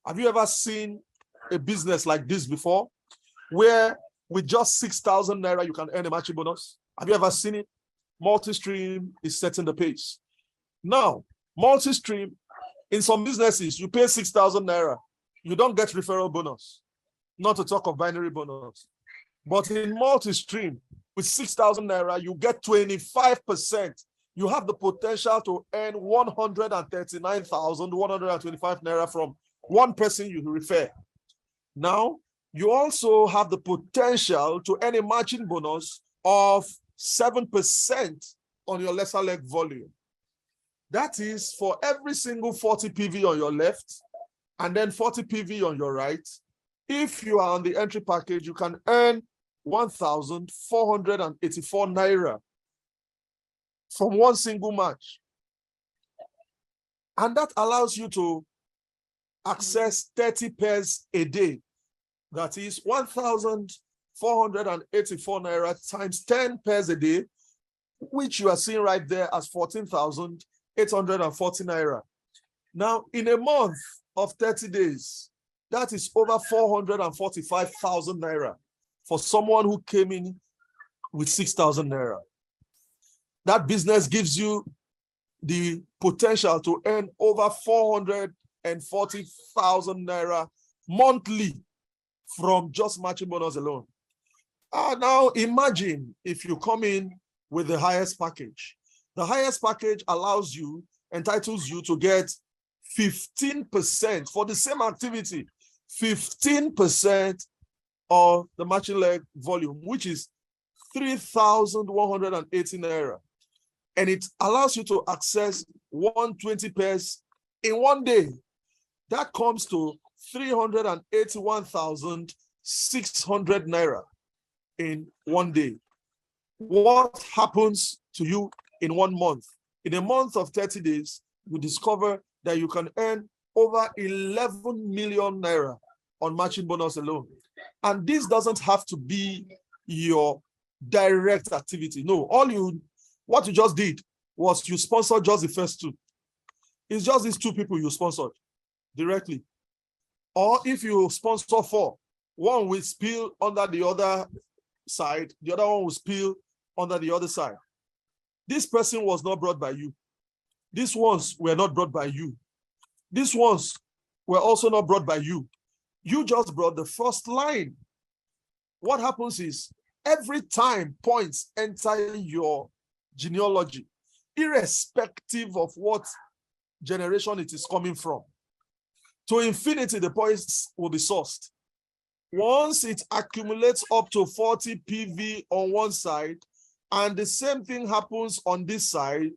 have you ever seen a business like this before, where with just 6,000 naira you can earn a matching bonus? Have you ever seen it? Multistream is setting the pace. Now, Multistream, in some businesses, you pay 6,000 naira, you don't get referral bonus, not to talk of binary bonus. But in Multistream, with 6,000 naira, you get 25%. You have the potential to earn 139,125 naira from one person you refer. Now, you also have the potential to earn a matching bonus of 7% on your lesser leg volume. That is for every single 40 PV on your left and then 40 PV on your right. If you are on the entry package, you can earn 1,484 naira from one single match. And that allows you to access 30 pairs a day. That is 1,484 naira times 10 pairs a day. which you are seeing right there as 14,840 naira. Now, in a month of 30 days, that is over 445,000 naira for someone who came in with 6,000 naira. That business gives you the potential to earn over 440,000 naira monthly from just matching bonus alone. Now imagine if you come in with the highest package. The highest package entitles you to get 15% for the same activity, 15% of the matching leg volume, which is 3,180 naira. And it allows you to access 120 pairs in one day. That comes to 381,600 naira in one day. What happens to you in 1 month? In a month of 30 days, you discover that you can earn over 11 million naira on matching bonus alone. And this doesn't have to be your direct activity. No, what you just did was you sponsored just the first two. It's just these two people you sponsored directly. Or if you sponsor 4, one will spill under the other side, the other one will spill under the other side. This person was not brought by you. These ones were not brought by you. These ones were also not brought by you. You just brought the first line. What happens is every time points enter your genealogy, irrespective of what generation it is coming from, to infinity, the points will be sourced. Once it accumulates up to 40 PV on one side, and the same thing happens on this side,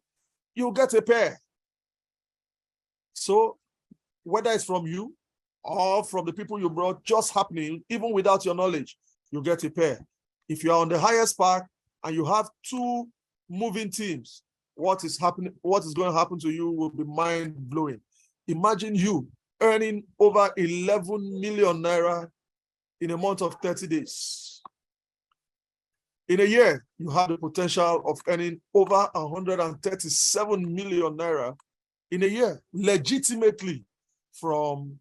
you get a pair. So whether it's from you or from the people you brought, just happening, even without your knowledge, you get a pair. If you are on the highest pack and you have 2 moving teams, what is going to happen to you will be mind-blowing. Imagine you earning over 11 million naira in a month of 30 days. In a year, you have the potential of earning over 137 million naira in a year, legitimately from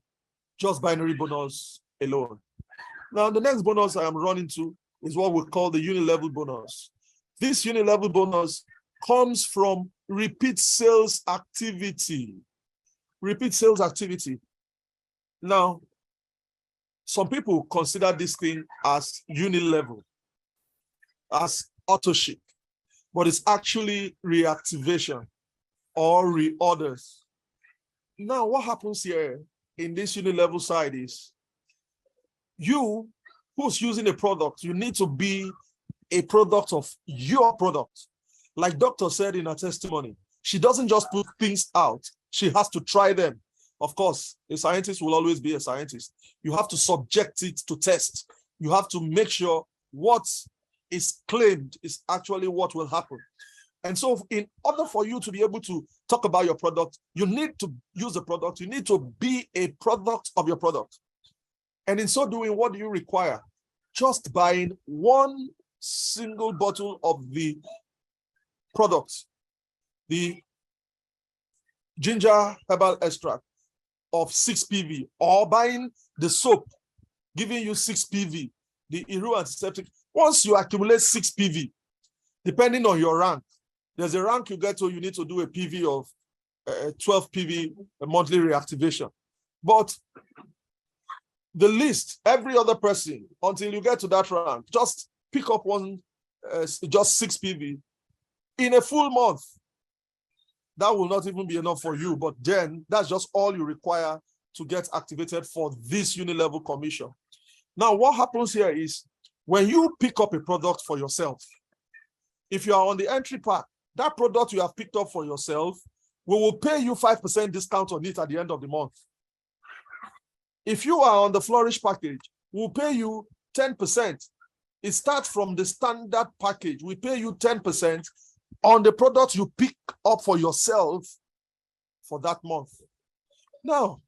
just binary bonus alone. Now, the next bonus I am running to is what we call the Unilevel bonus. This Unilevel bonus comes from repeat sales activity. Repeat sales activity. Now, some people consider this thing as Unilevel, as auto-ship, but it's actually reactivation or reorders. Now, what happens here in this Unilevel side is you who's using a product, you need to be a product of your product. Like Dr. said in her testimony, she doesn't just put things out, she has to try them. Of course, a scientist will always be a scientist. You have to subject it to test. You have to make sure what is claimed is actually what will happen. And so in order for you to be able to talk about your product, you need to use the product. You need to be a product of your product. And in so doing, what do you require? Just buying 1 single bottle of the product, the ginger herbal extract of 6 PV, or buying the soap giving you 6 PV, the Iru antiseptic. Once you accumulate 6 PV, depending on your rank, there's a rank you get to, you need to do a PV of 12 PV, a monthly reactivation. But the list, every other person, until you get to that rank, just pick up one, just 6 PV. In a full month, that will not even be enough for you, but then that's just all you require to get activated for this Unilevel commission. Now, what happens here is when you pick up a product for yourself, if you are on the entry pack, that product you have picked up for yourself, we will pay you 5% discount on it at the end of the month. If you are on the Flourish package, we'll pay you 10%. It starts from the standard package. We pay you 10% on the product you pick up for yourself for that month. Now,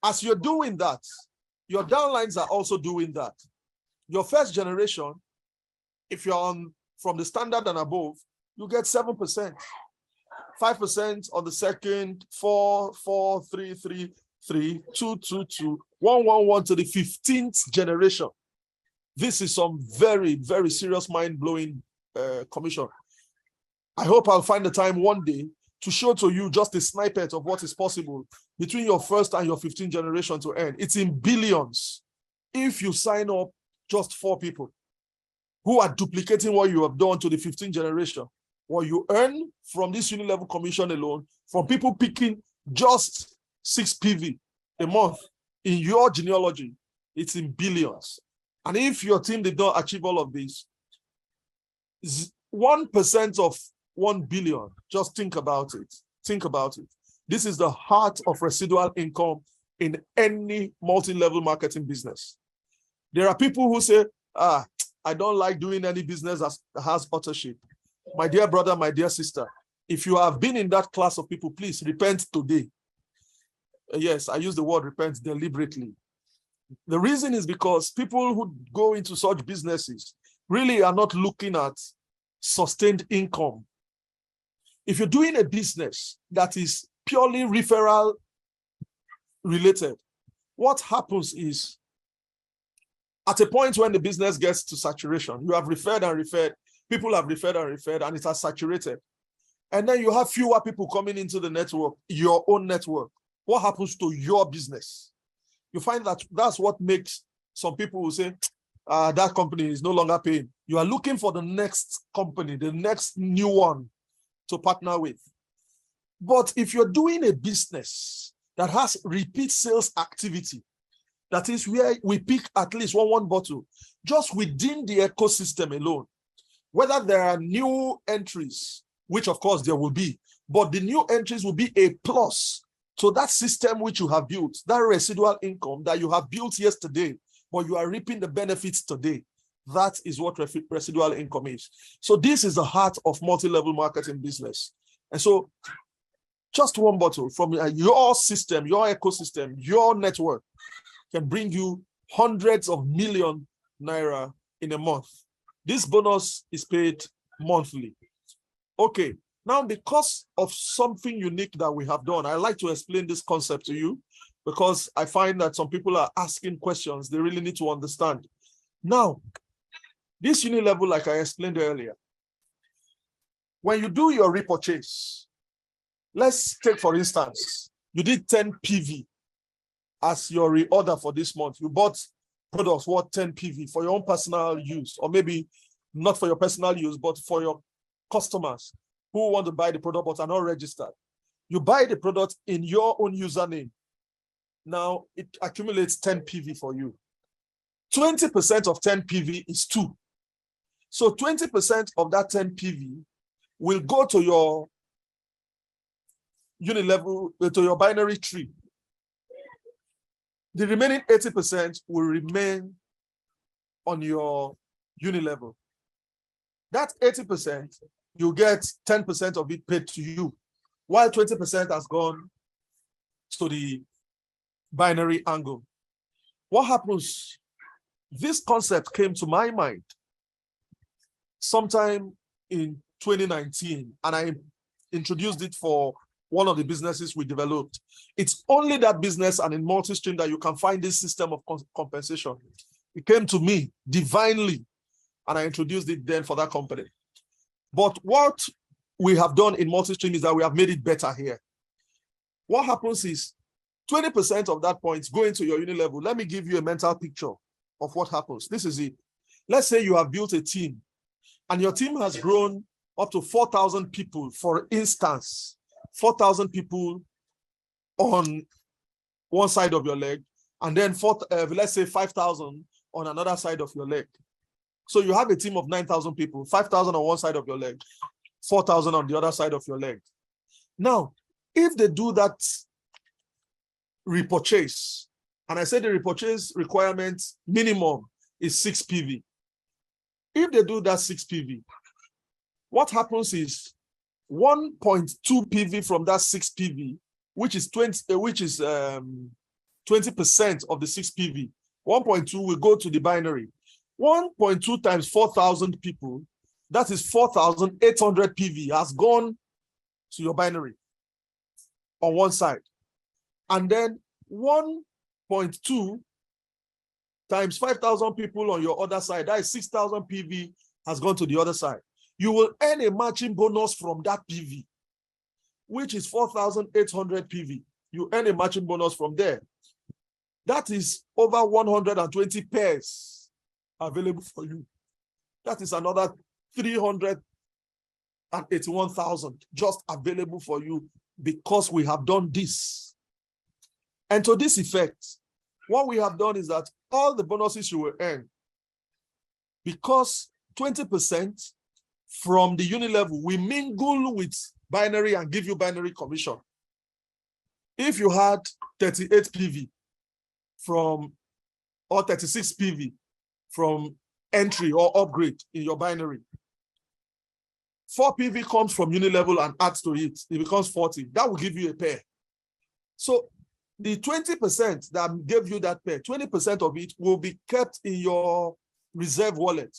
as you're doing that, your downlines are also doing that. Your first generation, if you're on from the standard and above, you get 7%. 5% on the second, 4, 4, 3, 3, 3, 2, 2, 2, 1, 1, 1 to the 15th generation. This is some very, very serious mind-blowing commission. I hope I'll find the time one day to show to you just a snippet of what is possible between your first and your 15th generation to earn. It's in billions. If you sign up just 4 people who are duplicating what you have done to the 15th generation, what you earn from this Unilevel commission alone, from people picking just 6 PV a month in your genealogy, it's in billions. And if your team did not achieve all of this, 1% of 1 billion, just think about it. Think about it. This is the heart of residual income in any multi-level marketing business. There are people who say, I don't like doing any business that has authorship. My dear brother, my dear sister, if you have been in that class of people, please repent today. Yes, I use the word repent deliberately. The reason is because people who go into such businesses really are not looking at sustained income. If you're doing a business that is purely referral related, what happens is at a point when the business gets to saturation, you have referred and referred, people have referred and referred, and it has saturated. And then you have fewer people coming into the network, your own network. What happens to your business? You find that that's what makes some people who say, that company is no longer paying. You are looking for the next company, the next new one to partner with. But if you're doing a business that has repeat sales activity, that is where we pick at least one bottle, just within the ecosystem alone, whether there are new entries, which of course there will be, but the new entries will be a plus to that system which you have built, that residual income that you have built yesterday, but you are reaping the benefits today. That is what residual income is. So this is the heart of multi-level marketing business. And so just one bottle from your system, your ecosystem, your network can bring you hundreds of million naira in a month. This bonus is paid monthly. Okay, now because of something unique that we have done, I like to explain this concept to you because I find that some people are asking questions they really need to understand. Now, this Unilevel, like I explained earlier, when you do your repurchase, let's take for instance, you did 10 PV as your reorder for this month. You bought products worth 10 PV for your own personal use, or maybe not for your personal use, but for your customers who want to buy the product but are not registered. You buy the product in your own username. Now it accumulates 10 PV for you. 20% of 10 PV is 2. So 20% of that 10 PV will go to your Unilevel, to your binary tree. The remaining 80% will remain on your Unilevel. That 80%, you get 10% of it paid to you, while 20% has gone to the binary angle. What happens? This concept came to my mind sometime in 2019, and I introduced it for one of the businesses we developed. It's only that business and in Multistream that you can find this system of compensation. It came to me divinely, and I introduced it then for that company. But what we have done in Multistream is that we have made it better here. What happens is 20% of that points go into your Unilevel. Let me give you a mental picture of what happens. This is it. Let's say you have built a team and your team has grown up to 4,000 people, for instance, 4,000 people on one side of your leg, and then let's say 5,000 on another side of your leg. So you have a team of 9,000 people, 5,000 on one side of your leg, 4,000 on the other side of your leg. Now, if they do that repurchase, and I said the repurchase requirement minimum is 6 PV. If they do that 6 PV, what happens is 1.2 PV from that 6 PV, which is 20% of the 6 PV. 1.2 will go to the binary. 1.2 times 4,000 people That is 4,800 PV has gone to your binary on one side. And then 1.2 times 5,000 people on your other side, that is 6,000 PV has gone to the other side. You will earn a matching bonus from that PV, which is 4,800 PV. You earn a matching bonus from there. That is over 120 pairs available for you. That is another 381,000 just available for you because we have done this. And to this effect, what we have done is that all the bonuses you will earn, because 20% from the Unilevel, we mingle with binary and give you binary commission. If you had 38 PV from, or 36 PV from entry or upgrade in your binary, 4 PV comes from Unilevel and adds to it, it becomes 40. That will give you a pair. So the 20% that gave you that pair, 20% of it will be kept in your reserve wallet,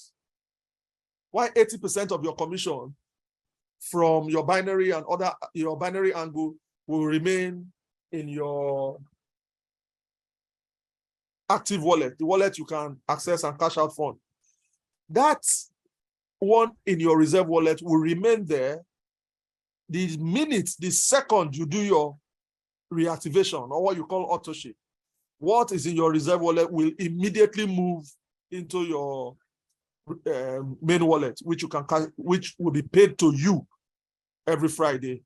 while 80% of your commission from your binary and your binary angle will remain in your active wallet, the wallet you can access and cash out from. That one in your reserve wallet will remain there the minute, the second you do your reactivation, or what you call auto ship. What is in your reserve wallet will immediately move into your main wallet, which will be paid to you every Friday.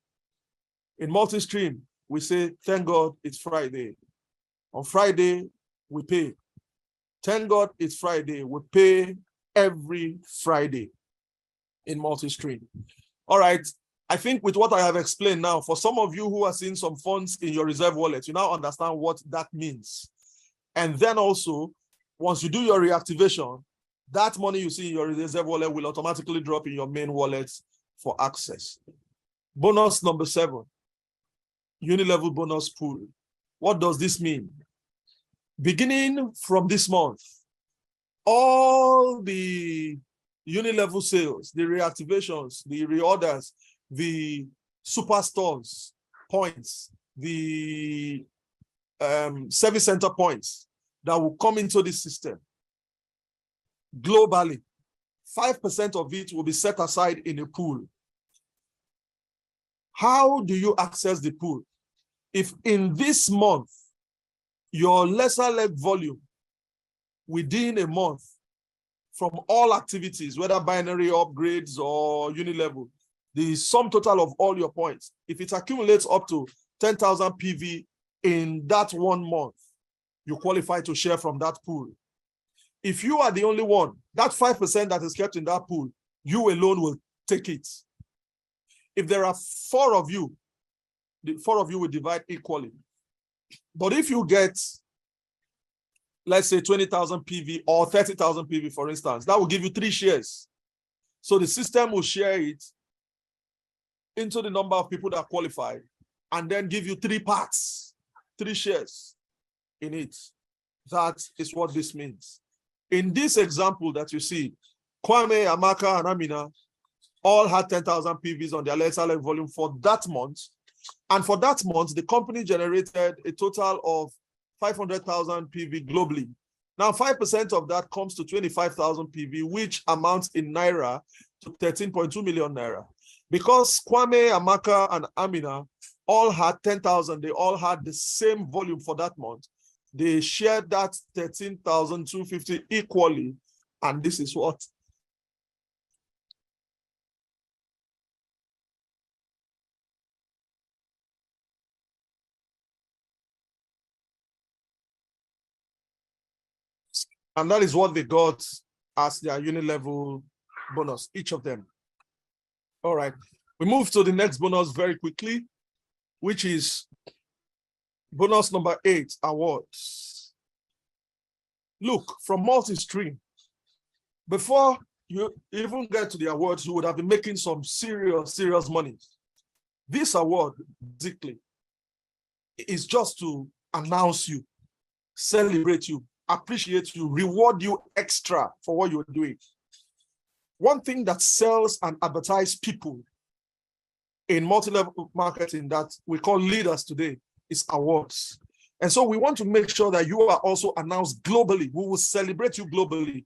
In Multistream, we say, thank God it's Friday. On Friday, we pay. Thank God it's Friday. We pay every Friday in Multistream. All right. I think with what I have explained now, for some of you who are seeing some funds in your reserve wallet, you now understand what that means. And then also, once you do your reactivation, that money you see in your reserve wallet will automatically drop in your main wallet for access. Bonus number 7, Unilevel bonus pool. What does this mean? Beginning from this month, all the Unilevel sales, the reactivations, the reorders, the superstores points, the service center points that will come into this system globally, 5% of it will be set aside in a pool. How do you access the pool? If in this month, your lesser leg volume within a month from all activities, whether binary upgrades or Unilevel, the sum total of all your points, if it accumulates up to 10,000 PV in that 1 month, you qualify to share from that pool. If you are the only one, that 5% that is kept in that pool, you alone will take it. If there are 4 of you, the 4 of you will divide equally. But if you get, let's say 20,000 PV or 30,000 PV, for instance, that will give you 3 shares. So the system will share it into the number of people that qualify and then give you 3 parts, 3 shares in it. That is what this means. In this example that you see, Kwame, Amaka, and Amina all had 10,000 PVs on their lesser leg volume for that month. And for that month, the company generated a total of 500,000 PV globally. Now, 5% of that comes to 25,000 PV, which amounts in Naira to 13.2 million Naira. Because Kwame, Amaka, and Amina all had 10,000, they all had the same volume for that month. They shared that 13,250 equally, and this is what? And that is what they got as their Unilevel bonus, each of them. All right, we move to the next bonus very quickly, which is bonus number 8, awards. Look, from Multistream, before you even get to the awards, you would have been making some serious money. This award, basically, is just to announce you, celebrate you, appreciate you, reward you extra for what you're doing. One thing that sells and advertises people in multi-level marketing that we call leaders today is awards. And so we want to make sure that you are also announced globally. We will celebrate you globally.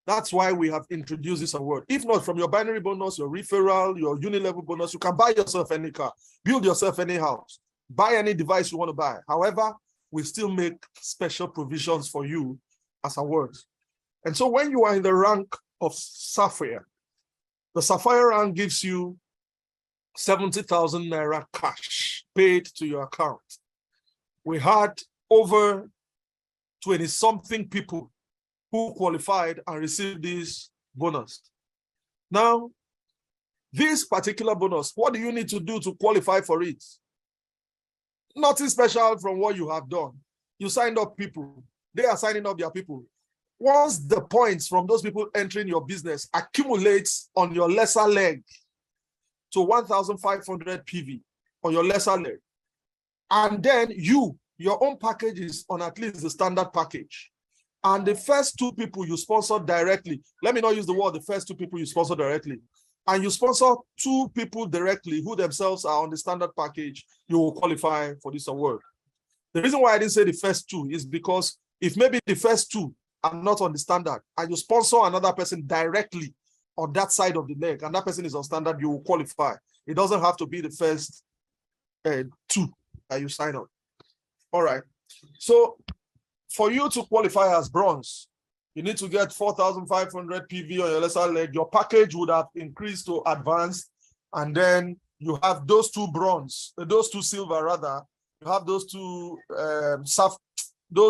That's why we have introduced this award. If not, from your binary bonus, your referral, your Unilevel bonus, you can buy yourself any car, build yourself any house, buy any device you want to buy. However, we still make special provisions for you as awards. And so when you are in the rank of Sapphire, the Sapphire rank gives you 70,000 Naira cash paid to your account. We had over 20-something people who qualified and received this bonus. Now, this particular bonus, what do you need to do to qualify for it? Nothing special from what you have done. You signed up people. They are signing up their people. Once the points from those people entering your business accumulates on your lesser leg to 1,500 PV on your lesser leg, and then your own package is on at least the standard package, and the first two people you sponsor directly, let me not use the word the first two people you sponsor directly, and you sponsor two people directly who themselves are on the standard package, you will qualify for this award. The reason why I didn't say the first two is because if maybe the first two are not on the standard and you sponsor another person directly on that side of the leg and that person is on standard, you will qualify. It doesn't have to be the first two that you sign on. All right. So for you to qualify as bronze, you need to get 4,500 PV on your lesser leg. Your package would have increased to advanced, and then you have those two bronze, those two silver rather. You have those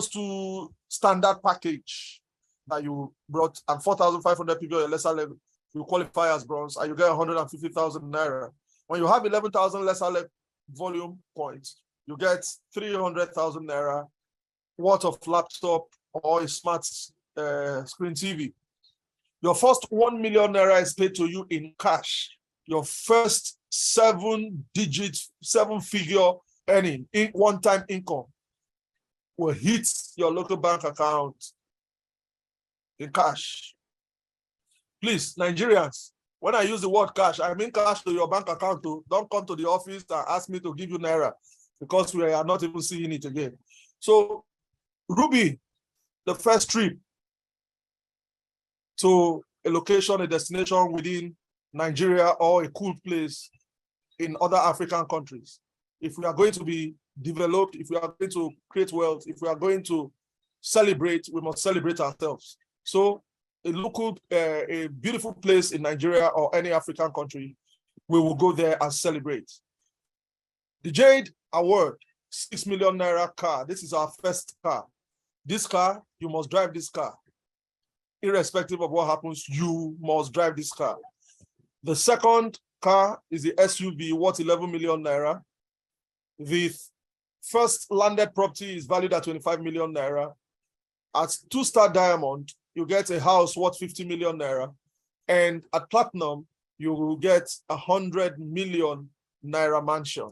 two standard package that you brought, and 4,500 PV on your lesser level. You qualify as bronze, and you get 150,000 Naira. When you have 11,000 lesser leg volume points, you get 300,000 Naira worth of laptop or a smart screen TV. Your first 1 million Naira is paid to you in cash. Your first 7-figure earning, one-time income, will hit your local bank account in cash. Please, Nigerians, when I use the word cash, I mean cash to your bank account. Don't come to the office and ask me to give you Naira, because we are not even seeing it again. So, Ruby, the first trip to a location, a destination within Nigeria or a cool place in other African countries. If we are going to be developed, if we are going to create wealth, if we are going to celebrate, we must celebrate ourselves. So a local, a beautiful place in Nigeria or any African country, we will go there and celebrate. The Jade Award, 6 million Naira car. This is our first car. This car, you must drive this car. Irrespective of what happens, you must drive this car. The second car is the SUV, worth 11 million Naira. The first landed property is valued at 25 million Naira. At 2-star diamond, you get a house worth 50 million Naira. And at platinum, you will get 100 million Naira mansion.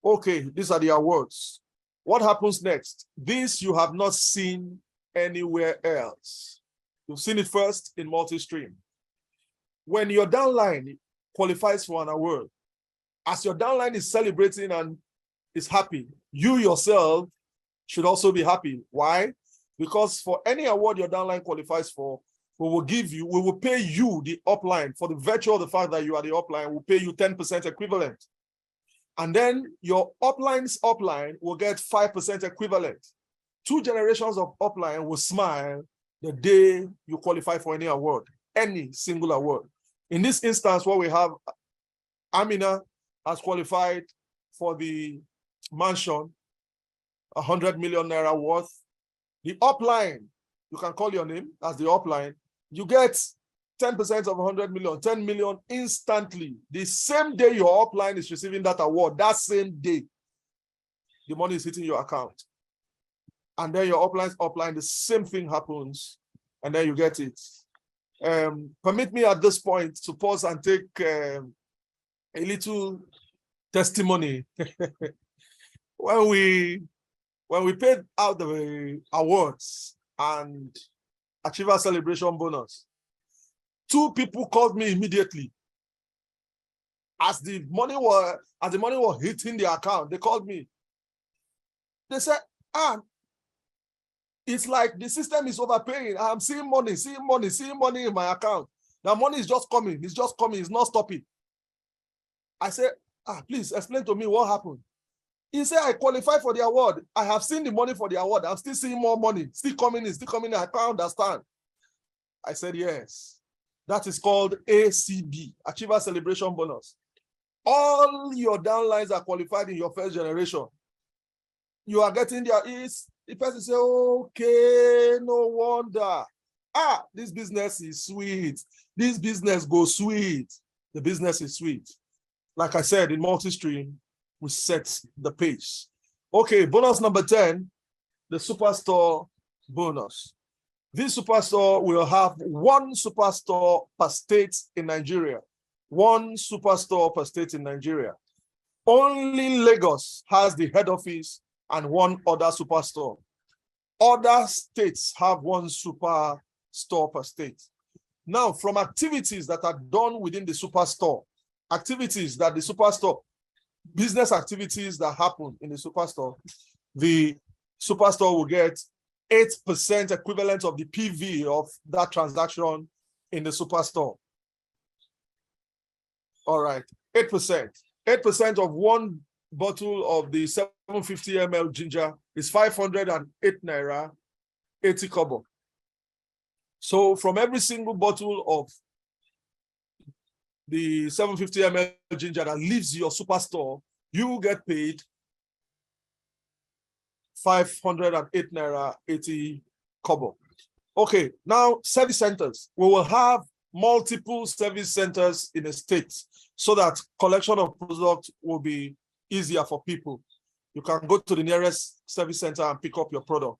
Okay, these are the awards. What happens next? This you have not seen anywhere else. You've seen it first in Multistream. When your downline qualifies for an award, as your downline is celebrating and is happy, you yourself should also be happy. Why? Because for any award your downline qualifies for, we will pay you, the upline, for the virtue of the fact that you are the upline, we'll pay you 10% equivalent. And then your upline's upline will get 5% equivalent. 2 generations of upline will smile the day you qualify for any award, any single award. In this instance, what we have, Amina has qualified for the mansion, 100 million Naira worth. The upline, you can call your name as the upline, you get 10% of 100 million, 10 million instantly. The same day your upline is receiving that award, that same day, the money is hitting your account. And then your upline's upline, the same thing happens, and then you get it. Permit me at this point to pause and take a little testimony. When we paid out the awards and Achiever Celebration bonus, 2 people called me immediately. As the money was hitting the account, they called me. They said, it's like the system is overpaying. I'm seeing money in my account. The money is just coming. It's just coming. It's not stopping. I said, please explain to me what happened. He said, I qualify for the award. I have seen the money for the award. I'm still seeing more money. Still coming in. I can't understand. I said, yes. That is called ACB, Achiever Celebration Bonus. All your downlines are qualified in your first generation. You are getting there. The person say, okay, no wonder. This business is sweet. This business goes sweet. The business is sweet. Like I said, in Multistream, we set the pace. Okay, bonus number 10, the Superstore bonus. This Superstore will have 1 Superstore per state in Nigeria. 1 Superstore per state in Nigeria. Only Lagos has the head office and 1 other Superstore. Other states have 1 Superstore per state. Now, from activities that are done within the Superstore, activities that the Superstore, business activities that happen in the Superstore, the Superstore will get 8% equivalent of the PV of that transaction in the Superstore. All right, 8%. 8% of 1 bottle of the 750 ml ginger is 508 naira, 80 kobo. So from every single bottle of the 750 ml ginger that leaves your Superstore, you get paid 508 naira, 80 kobo. Okay, now service centers. We will have multiple service centers in a state so that collection of products will be easier for people. You can go to the nearest service center and pick up your product.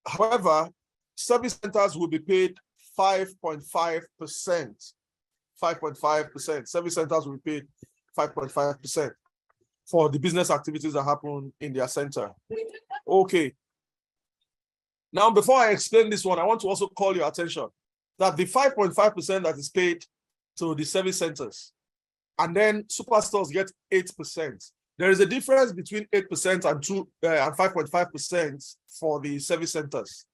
However, service centers will be paid 5.5%. 5.5%. Service centers will be paid 5.5% for the business activities that happen in their center. Okay. Now, before I explain this one, I want to also call your attention that the 5.5% that is paid to the service centers, and then Superstores get 8%. There is a difference between 8% and 5.5% for the service centers.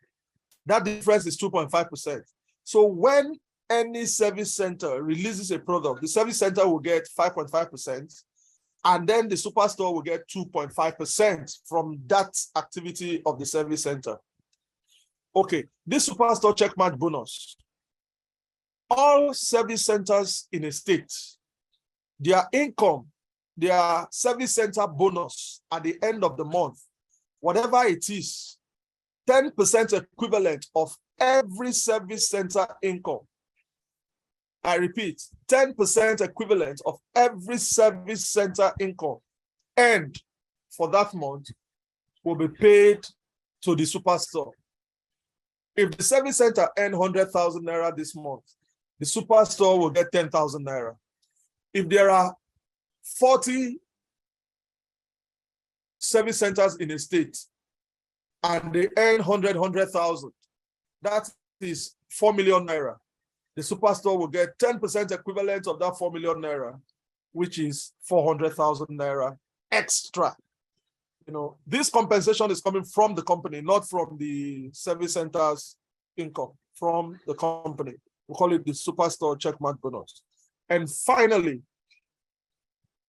That difference is 2.5%. So when any service center releases a product, the service center will get 5.5%, and then the Superstore will get 2.5% from that activity of the service center. Okay, this Superstore check match bonus. All service centers in a state, their income, their service center bonus at the end of the month, whatever it is, 10% equivalent of every service center income. I repeat, 10% equivalent of every service center income earned for that month will be paid to the Superstore. If the service center earned 100,000 naira this month, the Superstore will get 10,000 naira. If there are 40 service centers in a state and they earn 100,000, that is 4 million naira. The Superstore will get 10% equivalent of that 4 million naira, which is 400,000 naira extra. You know, this compensation is coming from the company, not from the service center's income, from the company. We call it the Superstore checkmark bonus. And finally,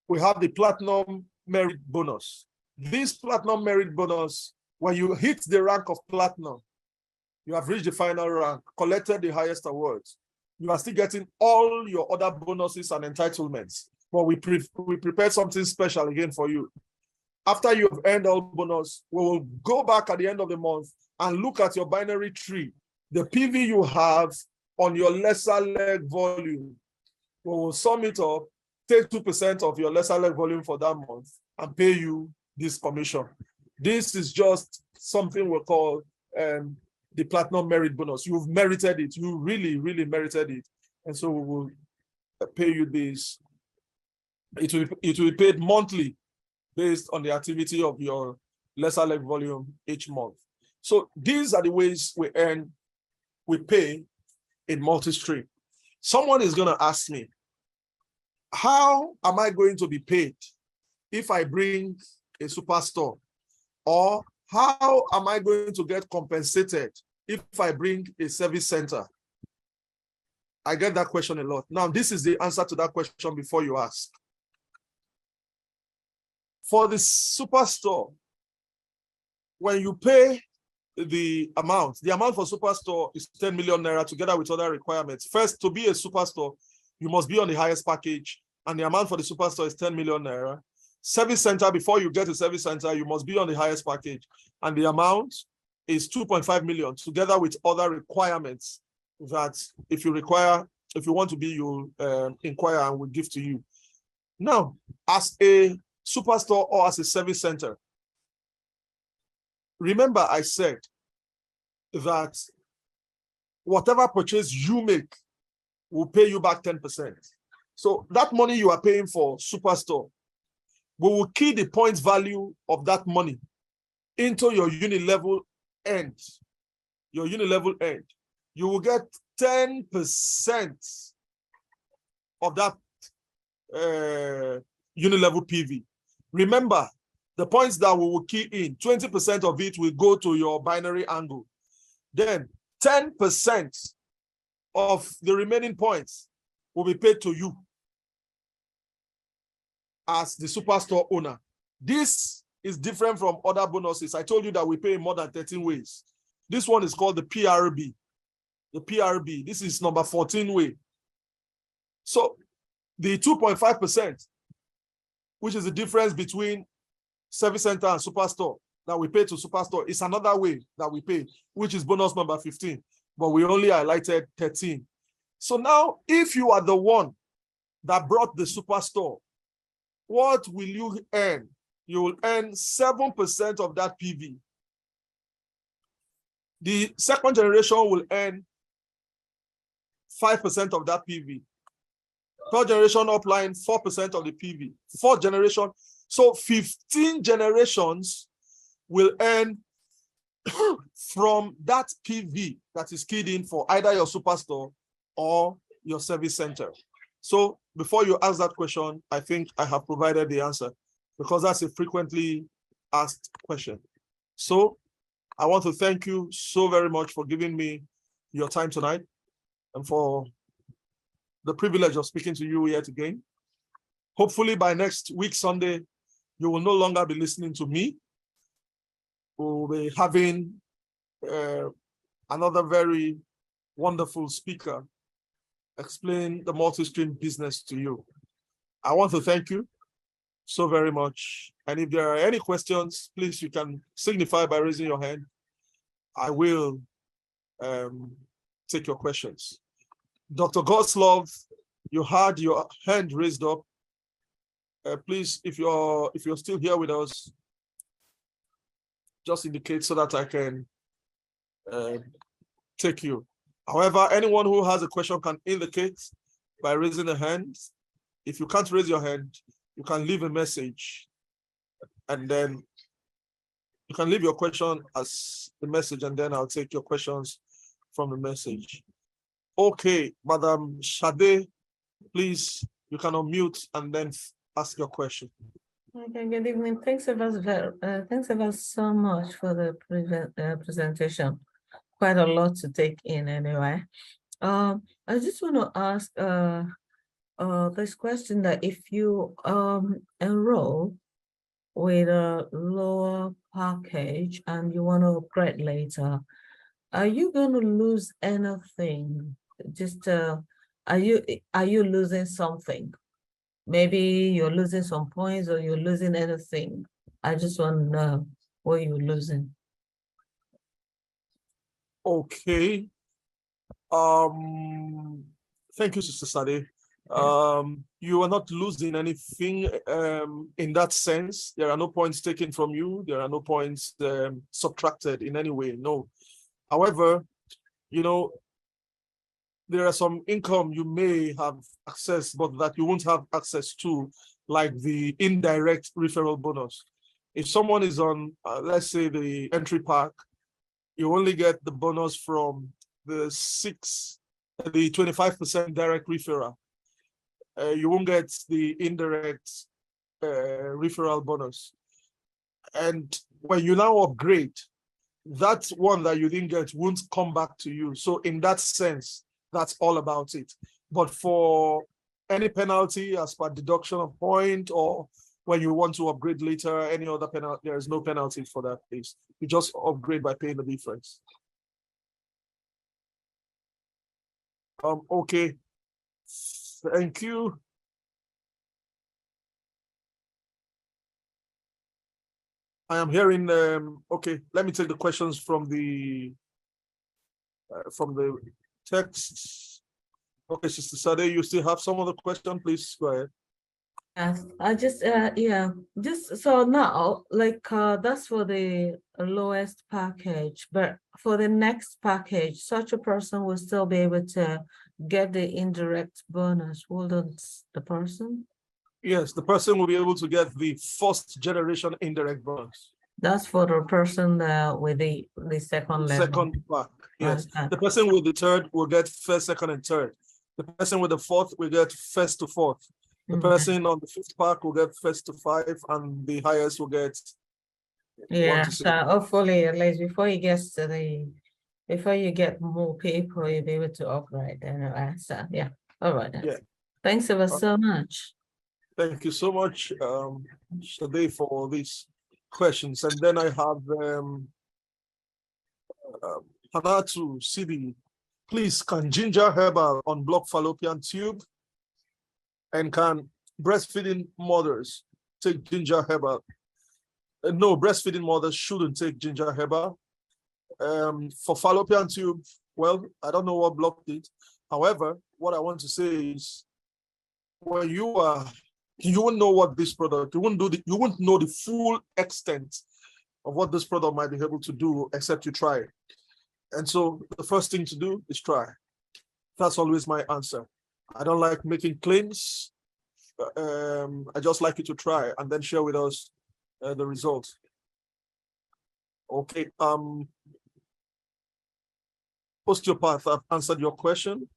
we have the Platinum Merit Bonus. This Platinum Merit Bonus, when you hit the rank of Platinum, you have reached the final rank, collected the highest awards. You are still getting all your other bonuses and entitlements, but we prepared something special again for you. After you have earned all bonus, we will go back at the end of the month and look at your binary tree, the PV you have on your lesser leg volume. We will sum it up, take 2% of your lesser leg volume for that month and pay you this commission. This is just something we call the Platinum Merit Bonus. You've merited it. You really, really merited it. And so we will pay you this. It will be paid monthly based on the activity of your lesser leg volume each month. So these are the ways we earn, we pay in Multistream. Someone is going to ask me, how am I going to be paid if I bring a superstore? Or how am I going to get compensated if I bring a service center? I get that question a lot. Now, this is the answer to that question before you ask. For the superstore, when you pay the amount for superstore is 10 million naira together with other requirements. First, to be a superstore, you must be on the highest package, and the amount for the superstore is 10 million naira. Service center, before you get a service center, you must be on the highest package, and the amount is 2.5 million together with other requirements that if you want to be, you'll inquire and we'll give to you. Now, as a superstore or as a service center, remember I said that whatever purchase you make will pay you back 10%. So that money you are paying for superstore, we will key the points value of that money into your Unilevel end. Your Unilevel end. You will get 10% of that Unilevel PV. Remember, the points that we will key in, 20% of it will go to your binary angle. Then 10% of the remaining points will be paid to you as the superstore owner. This is different from other bonuses. I told you that we pay in more than 13 ways. This one is called the PRB. The PRB, this is number 14 way. So the 2.5%, which is the difference between service center and superstore that we pay to superstore, is another way that we pay, which is bonus number 15, but we only highlighted 13. So now, if you are the one that brought the superstore, what will you earn? You will earn 7% of that PV. The second generation will earn 5% of that PV. Third generation upline, 4% of the PV. Fourth generation, so 15 generations will earn from that PV that is keyed in for either your superstore or your service center. So before you ask that question, I think I have provided the answer because that's a frequently asked question. So I want to thank you so very much for giving me your time tonight and for the privilege of speaking to you yet again. Hopefully by next week, Sunday, you will no longer be listening to me. We'll be having another very wonderful speaker explain the multi-stream business to you. I want to thank you so very much. And if there are any questions, please, you can signify by raising your hand. I will take your questions. Dr. Godslove, you had your hand raised up. Please, if you're still here with us, just indicate so that I can take you. However, anyone who has a question can indicate by raising a hand. If you can't raise your hand, you can leave a message, and then you can leave your question as the message, and then I'll take your questions from the message. Okay, Madam Shade, please, you can unmute and then ask your question. Okay, good evening. Thanks ever so much for the presentation. Quite a lot to take in anyway. I just want to ask this question, that if you enroll with a lower package and you want to upgrade later, are you going to lose anything? Just are you losing something? Maybe you're losing some points or you're losing anything. I just want to know what you're losing. Okay. Thank you, Sister Sade. You are not losing anything in that sense. There are no points taken from you. There are no points subtracted in any way. No. However, you know, there are some income you may have access, but that you won't have access to, like the indirect referral bonus. If someone is on, let's say, the entry pack, you only get the bonus from the 6 the 25% direct referral. You won't get the indirect referral bonus. And when you now upgrade, that one that you didn't get won't come back to you. So in that sense, that's all about it. But for any penalty as per deduction of point, or when you want to upgrade later, any other penalty, there is no penalty for that case. You just upgrade by paying the difference. Okay. Thank you. I am hearing, okay, let me take the questions from the text. Okay, Sister Sade, you still have some other question, please go ahead. Yes, I just yeah, just so now, like that's for the lowest package, but for the next package, such a person will still be able to get the indirect bonus, wouldn't the person? Yes, the person will be able to get the first generation indirect bonus. That's for the person with the second level. Second pack, yes. Okay. The person with the third will get first, second, and third. The person with the fourth will get first to fourth. The person on the fifth pack will get first to five, and the highest will get Yeah, 1 to 6. so hopefully at least before you get to before you get more people, you'll be able to upgrade anyway. So yeah, all right. Yeah. Thanks ever so much. Thank you so much, Shade, for all these questions. And then I have Hanatu Sidi. Please, can ginger herbal unblock fallopian tube? And can breastfeeding mothers take ginger herbal? No, breastfeeding mothers shouldn't take ginger herbal. For fallopian tube, well, I don't know what blocked it. However, what I want to say is, when you won't know what this product, you won't know the full extent of what this product might be able to do except you try it. And so the first thing to do is try. That's always my answer. I don't like making claims. I just like you to try and then share with us the results. Okay. Osteopath, I've answered your question.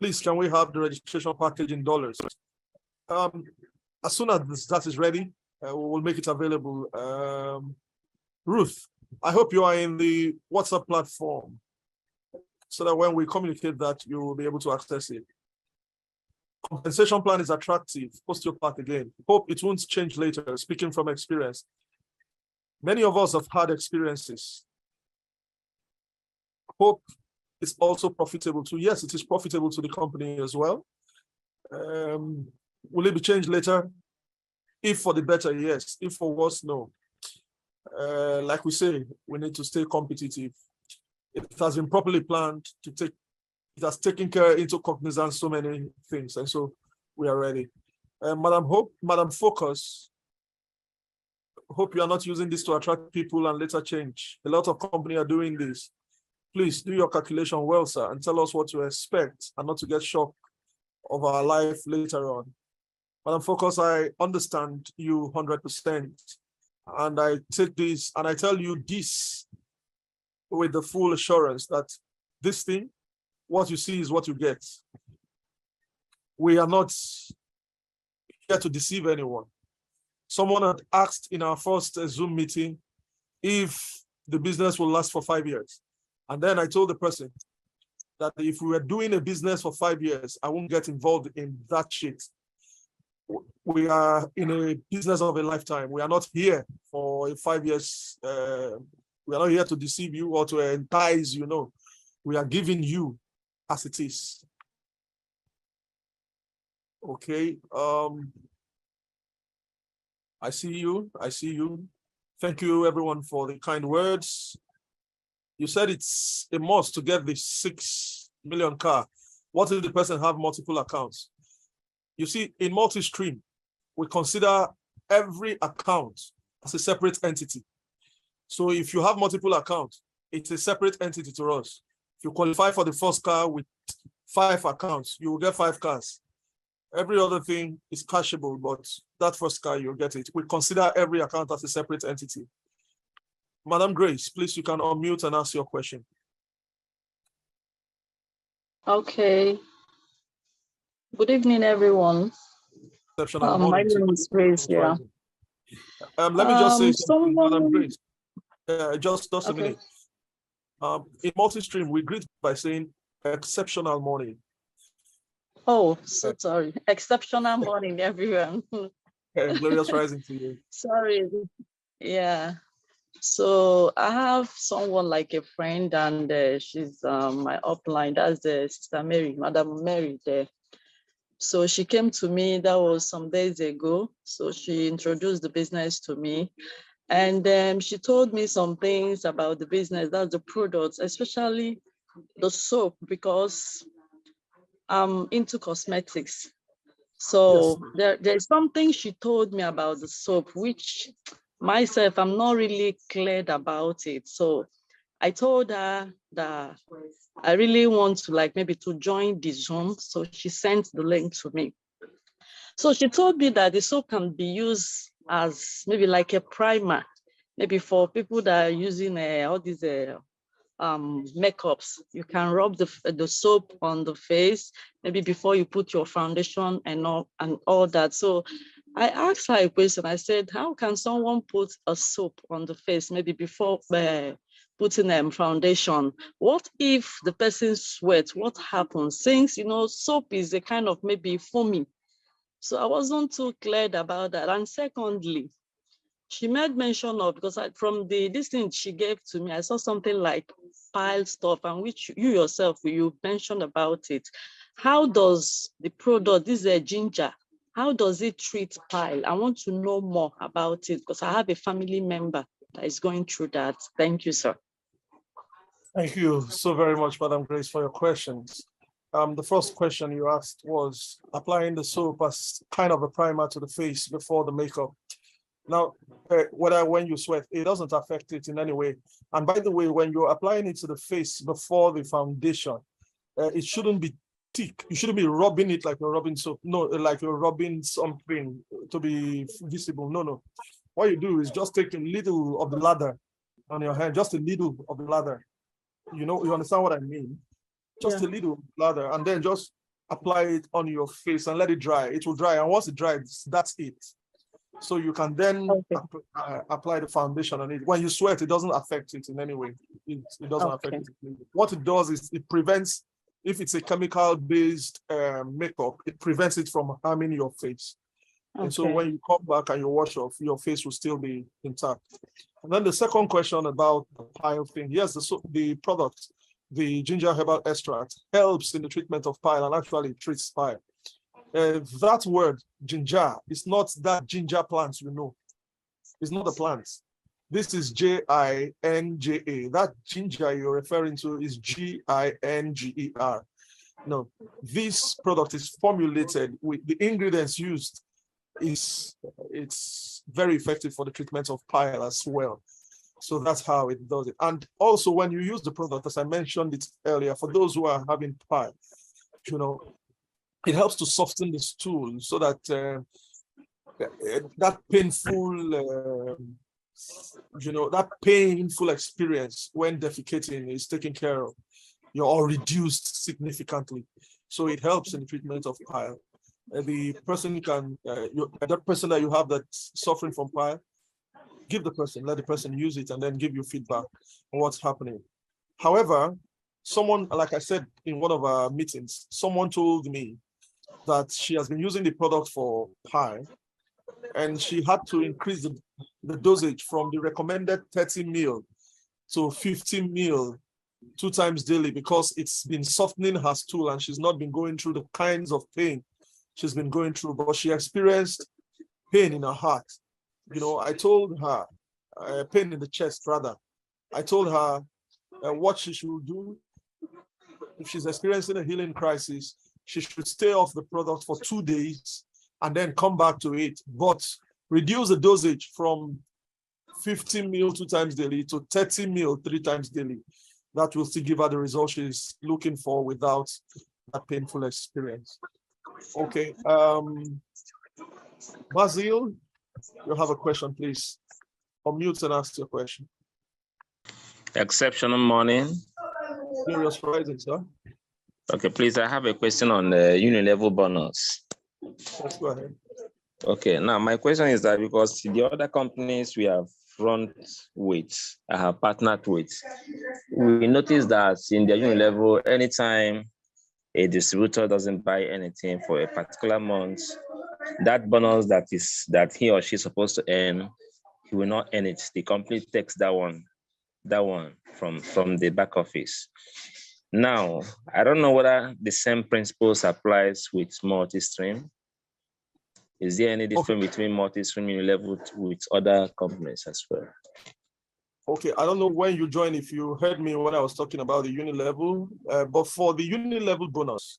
Please, can we have the registration package in dollars? As soon as that is ready, we will make it available. Ruth, I hope you are in the WhatsApp platform so that when we communicate that, you will be able to access it. Compensation plan is attractive. Osteopath again. Hope it won't change later, speaking from experience. Many of us have had experiences. Hope it's also profitable too. Yes, it is profitable to the company as well. Will it be changed later? If for the better, yes. If for worse, no. Like we say, we need to stay competitive. It has been properly planned to take, it has taken care into cognizance so many things, and so we are ready. Madam Focus, hope you are not using this to attract people and later change. A lot of companies are doing this. Please do your calculation well, sir, and tell us what to expect and not to get shocked of our life later on. Madam Focus, I understand you 100%. And I take this and I tell you this with the full assurance that this thing, what you see is what you get. We are not here to deceive anyone. Someone had asked in our first Zoom meeting if the business will last for 5 years. And then I told the person that if we were doing a business for 5 years, I won't get involved in that shit. We are in a business of a lifetime. We are not here for 5 years. We are not here to deceive you or to entice you. No, we are giving you as it is. Okay. I see you. I see you. Thank you, everyone, for the kind words. You said it's a must to get the 6 million car. What if the person have multiple accounts? You see, in Multistream, we consider every account as a separate entity. So if you have multiple accounts, it's a separate entity to us. If you qualify for the first car with 5 accounts, you will get 5 cars. Every other thing is cashable, but that first car, you'll get it. We consider every account as a separate entity. Madam Grace, please, you can unmute and ask your question. Okay. Good evening, everyone. Exceptional My morning. name is Grace. Yeah. Let me just say something, Madam Someone. Grace. Just a Okay. minute. In Multistream, we greet by saying exceptional morning. Oh, so sorry. Exceptional morning, everyone. Glorious rising to you. Sorry. Yeah. So I have someone like a friend, and she's my upline. That's Sister Mary, Madam Mary there. So she came to me, that was some days ago. So she introduced the business to me. And she told me some things about the business, that's the products, especially the soap, because I'm into cosmetics. So there's something she told me about the soap, which myself, I'm not really clear about it. So I told her that I really want to maybe to join the Zoom. So she sent the link to me. So she told me that the soap can be used as maybe like a primer, maybe for people that are using all these makeups. You can rub the soap on the face, maybe before you put your foundation and all that. So I asked her a question. I said, how can someone put a soap on the face, maybe before putting foundation? What if the person sweats? What happens? Since, soap is a kind of maybe foamy. So I wasn't too clear about that. And secondly, she made mention of, because from this thing she gave to me, I saw something like pile stuff, and which you yourself, you mentioned about it. How does the product, this is a ginger, how does it treat pile? I want to know more about it, because I have a family member that is going through that. Thank you, sir. Thank you so very much, Madam Grace, for your questions. The first question you asked was applying the soap as kind of a primer to the face before the makeup. Now, when you sweat, it doesn't affect it in any way. And by the way, when you're applying it to the face before the foundation, it shouldn't be thick. You shouldn't be rubbing it like you're rubbing soap. No, like you're rubbing something to be visible. No. What you do is just take a little of the lather on your hand, just a little of the lather. You understand what I mean? Just a little lather, and then just apply it on your face and let it dry. It will dry, and once it dries, that's it. So you can then apply the foundation on it. When you sweat, it doesn't affect it in any way. It doesn't affect it. What it does is it prevents, if it's a chemical-based makeup, it prevents it from harming your face. And so when you come back and you wash off, your face will still be intact. And then the second question about the pile thing. Yes, the product, the ginger herbal extract, helps in the treatment of pile and actually treats pile. That word, ginger, is not that ginger plant It's not a plant. This is Ginga. That ginger you're referring to is Ginger. No, this product is formulated with the ingredients used. It's very effective for the treatment of pile as well. So that's how it does it. And also when you use the product, as I mentioned it earlier, for those who are having pile, it helps to soften the stool so that that painful experience when defecating is taken care of, or reduced significantly. So it helps in the treatment of pile. The person can, that person that you have that's suffering from pile, let the person use it and then give you feedback on what's happening. However, someone, like I said in one of our meetings, someone told me that she has been using the product for pile, and she had to increase the dosage from the recommended 30 ml to 50 ml 2 times daily, because it's been softening her stool and she's not been going through the kinds of pain she's been going through, but she experienced pain in her heart. I told her, pain in the chest rather. I told her what she should do. If she's experiencing a healing crisis, she should stay off the product for 2 days and then come back to it, but reduce the dosage from 50 ml 2 times daily to 30 ml 3 times daily. That will still give her the result she's looking for without that painful experience. Okay. Basil, you have a question, please. Unmute and ask your question. Exceptional morning. Glorious rising, sir. Okay, please, I have a question on the Unilevel bonus. Let's go ahead. Okay, now my question is that because the other companies we have front with, I have partnered with, we notice that in the Unilevel, anytime a distributor doesn't buy anything for a particular month, that bonus that he or she is supposed to earn, he will not earn it. The company takes that one from the back office. Now, I don't know whether the same principles applies with Multistream. Is there any difference between Multistream Unilevel with other companies as well? Okay, I don't know when you joined, if you heard me when I was talking about the Unilevel, but for the Unilevel bonus,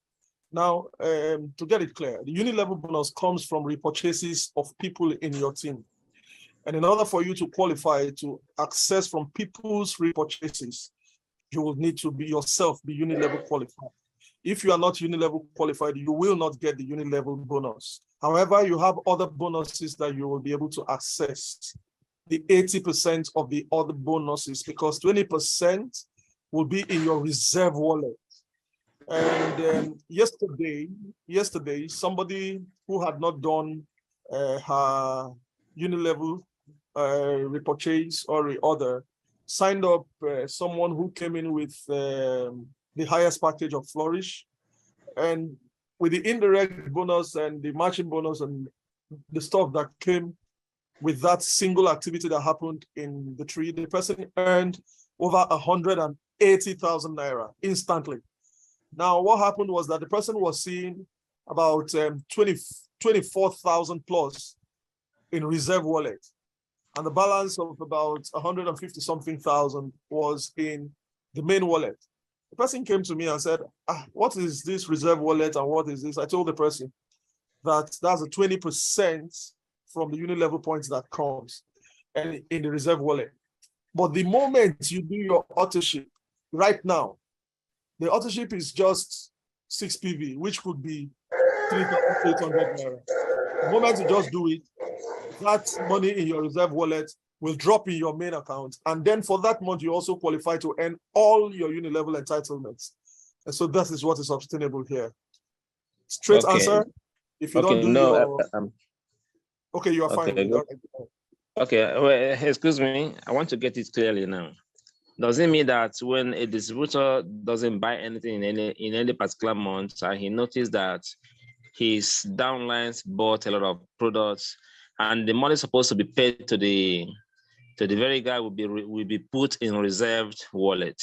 now, to get it clear, the Unilevel bonus comes from repurchases of people in your team. And in order for you to qualify to access from people's repurchases, you will need to be yourself be Unilevel qualified. If you are not Unilevel qualified, you will not get the Unilevel bonus. However, you have other bonuses that you will be able to access. The 80% of the other bonuses, because 20% will be in your reserve wallet. And yesterday, somebody who had not done her Unilevel repurchase or reorder signed up someone who came in with the highest package of Flourish, and with the indirect bonus and the matching bonus and the stuff that came with that single activity that happened in the tree, the person earned over 180,000 naira instantly. Now, what happened was that the person was seeing about 24,000 plus in reserve wallet, and the balance of about 150 something thousand was in the main wallet. The person came to me and said, what is this reserve wallet and what is this? I told the person that that's a 20% from the Unilevel points that comes and in the reserve wallet. But the moment you do your auto-ship right now, the auto-ship is just 6 PV, which could be 3,800 naira. The moment you just do it, that money in your reserve wallet will drop in your main account. And then for that month, you also qualify to earn all your Unilevel entitlements. And so that is what is sustainable here. Straight answer. If you don't do okay, you are fine with it. Okay, well, excuse me. I want to get it clearly now. Does it mean that when a distributor doesn't buy anything in any particular month, and he noticed that his downlines bought a lot of products, and the money supposed to be paid to the very guy will be put in reserved wallet?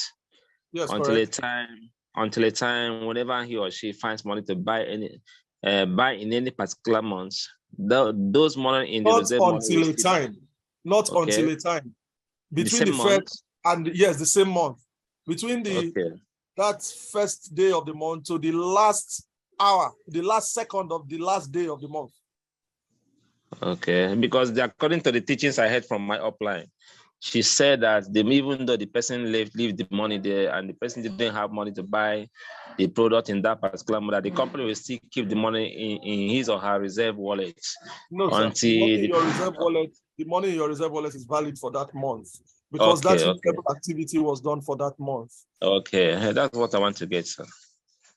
Yes, until a time whenever he or she finds money to buy in any particular month, those money in the reserve until a time, not until a time. Between the first and yes, the same month. Between that first day of the month to the last hour, the last second of the last day of the month. Okay, because according to the teachings I heard from my upline, she said that even though the person leave the money there and the person didn't have money to buy the product in that particular month, that the company will still keep the money in his or her reserve wallet. No, sir. The money in your reserve wallet is valid for that month because that activity was done for that month. Okay, that's what I want to get, sir.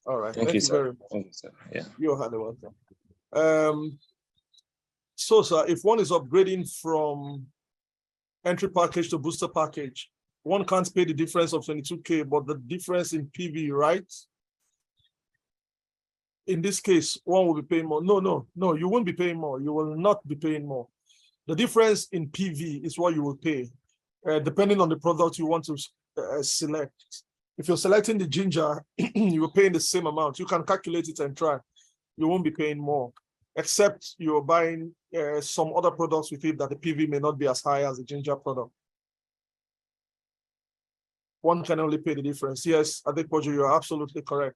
All right. Thank you very much. Thank you, sir. Yeah. You're highly welcome. So, sir, if one is upgrading from entry package to booster package, one can't pay the difference of 22K, but the difference in PV, right? In this case, one will be paying more. No, you won't be paying more. You will not be paying more. The difference in PV is what you will pay, depending on the product you want to select. If you're selecting the ginger, you're paying the same amount. You can calculate it and try. You won't be paying more, except you're buying some other products with it that the PV may not be as high as the ginger product. One can only pay the difference. Yes, I think, Pojo, you're absolutely correct.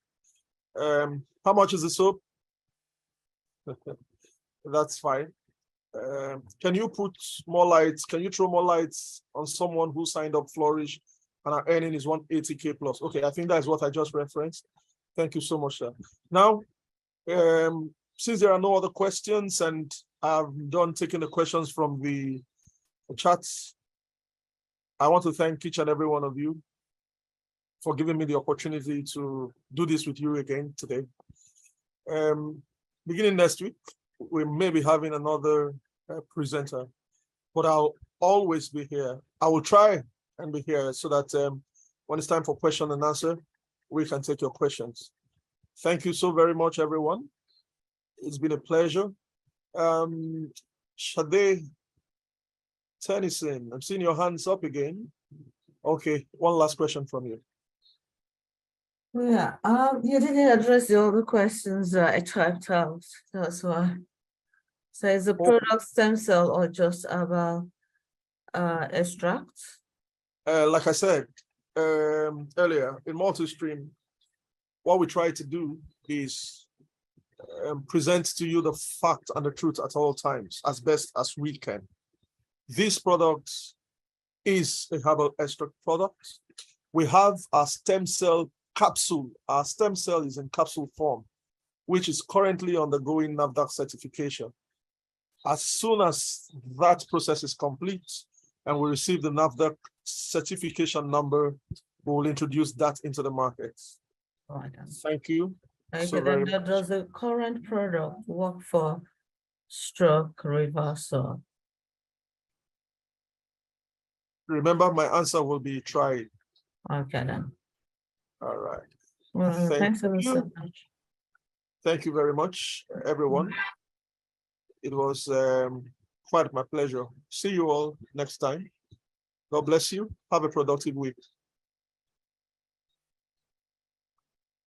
How much is the soap? That's fine. Can you put more lights? Can you throw more lights on someone who signed up Flourish and our earning is 180K plus? Okay, I think that's what I just referenced. Thank you so much, sir. Now, since there are no other questions and I'm done taking the questions from the chats, I want to thank each and every one of you for giving me the opportunity to do this with you again today. Beginning next week, we may be having another presenter, but I'll always be here. I will try and be here so that when it's time for question and answer, we can take your questions. Thank you so very much, everyone. It's been a pleasure. Shade Tennyson, I'm seeing your hands up again. Okay, one last question from you. Yeah, you didn't address the other questions I typed out. That's why. So is the product stem cell or just about extract? Like I said earlier, in Multistream, what we try to do is present to you the fact and the truth at all times, as best as we can. This product is a herbal extract product. We have our stem cell capsule. Our stem cell is in capsule form, which is currently undergoing NAFDAC certification. As soon as that process is complete and we receive the NAFDAC certification number, we will introduce that into the market. Right. Thank you. Okay, so then very does the current product work for stroke reversal? Remember, my answer will be tried. Okay, then. All right. Well, thanks ever so much. Thank you very much, everyone. It was quite my pleasure. See you all next time. God bless you. Have a productive week.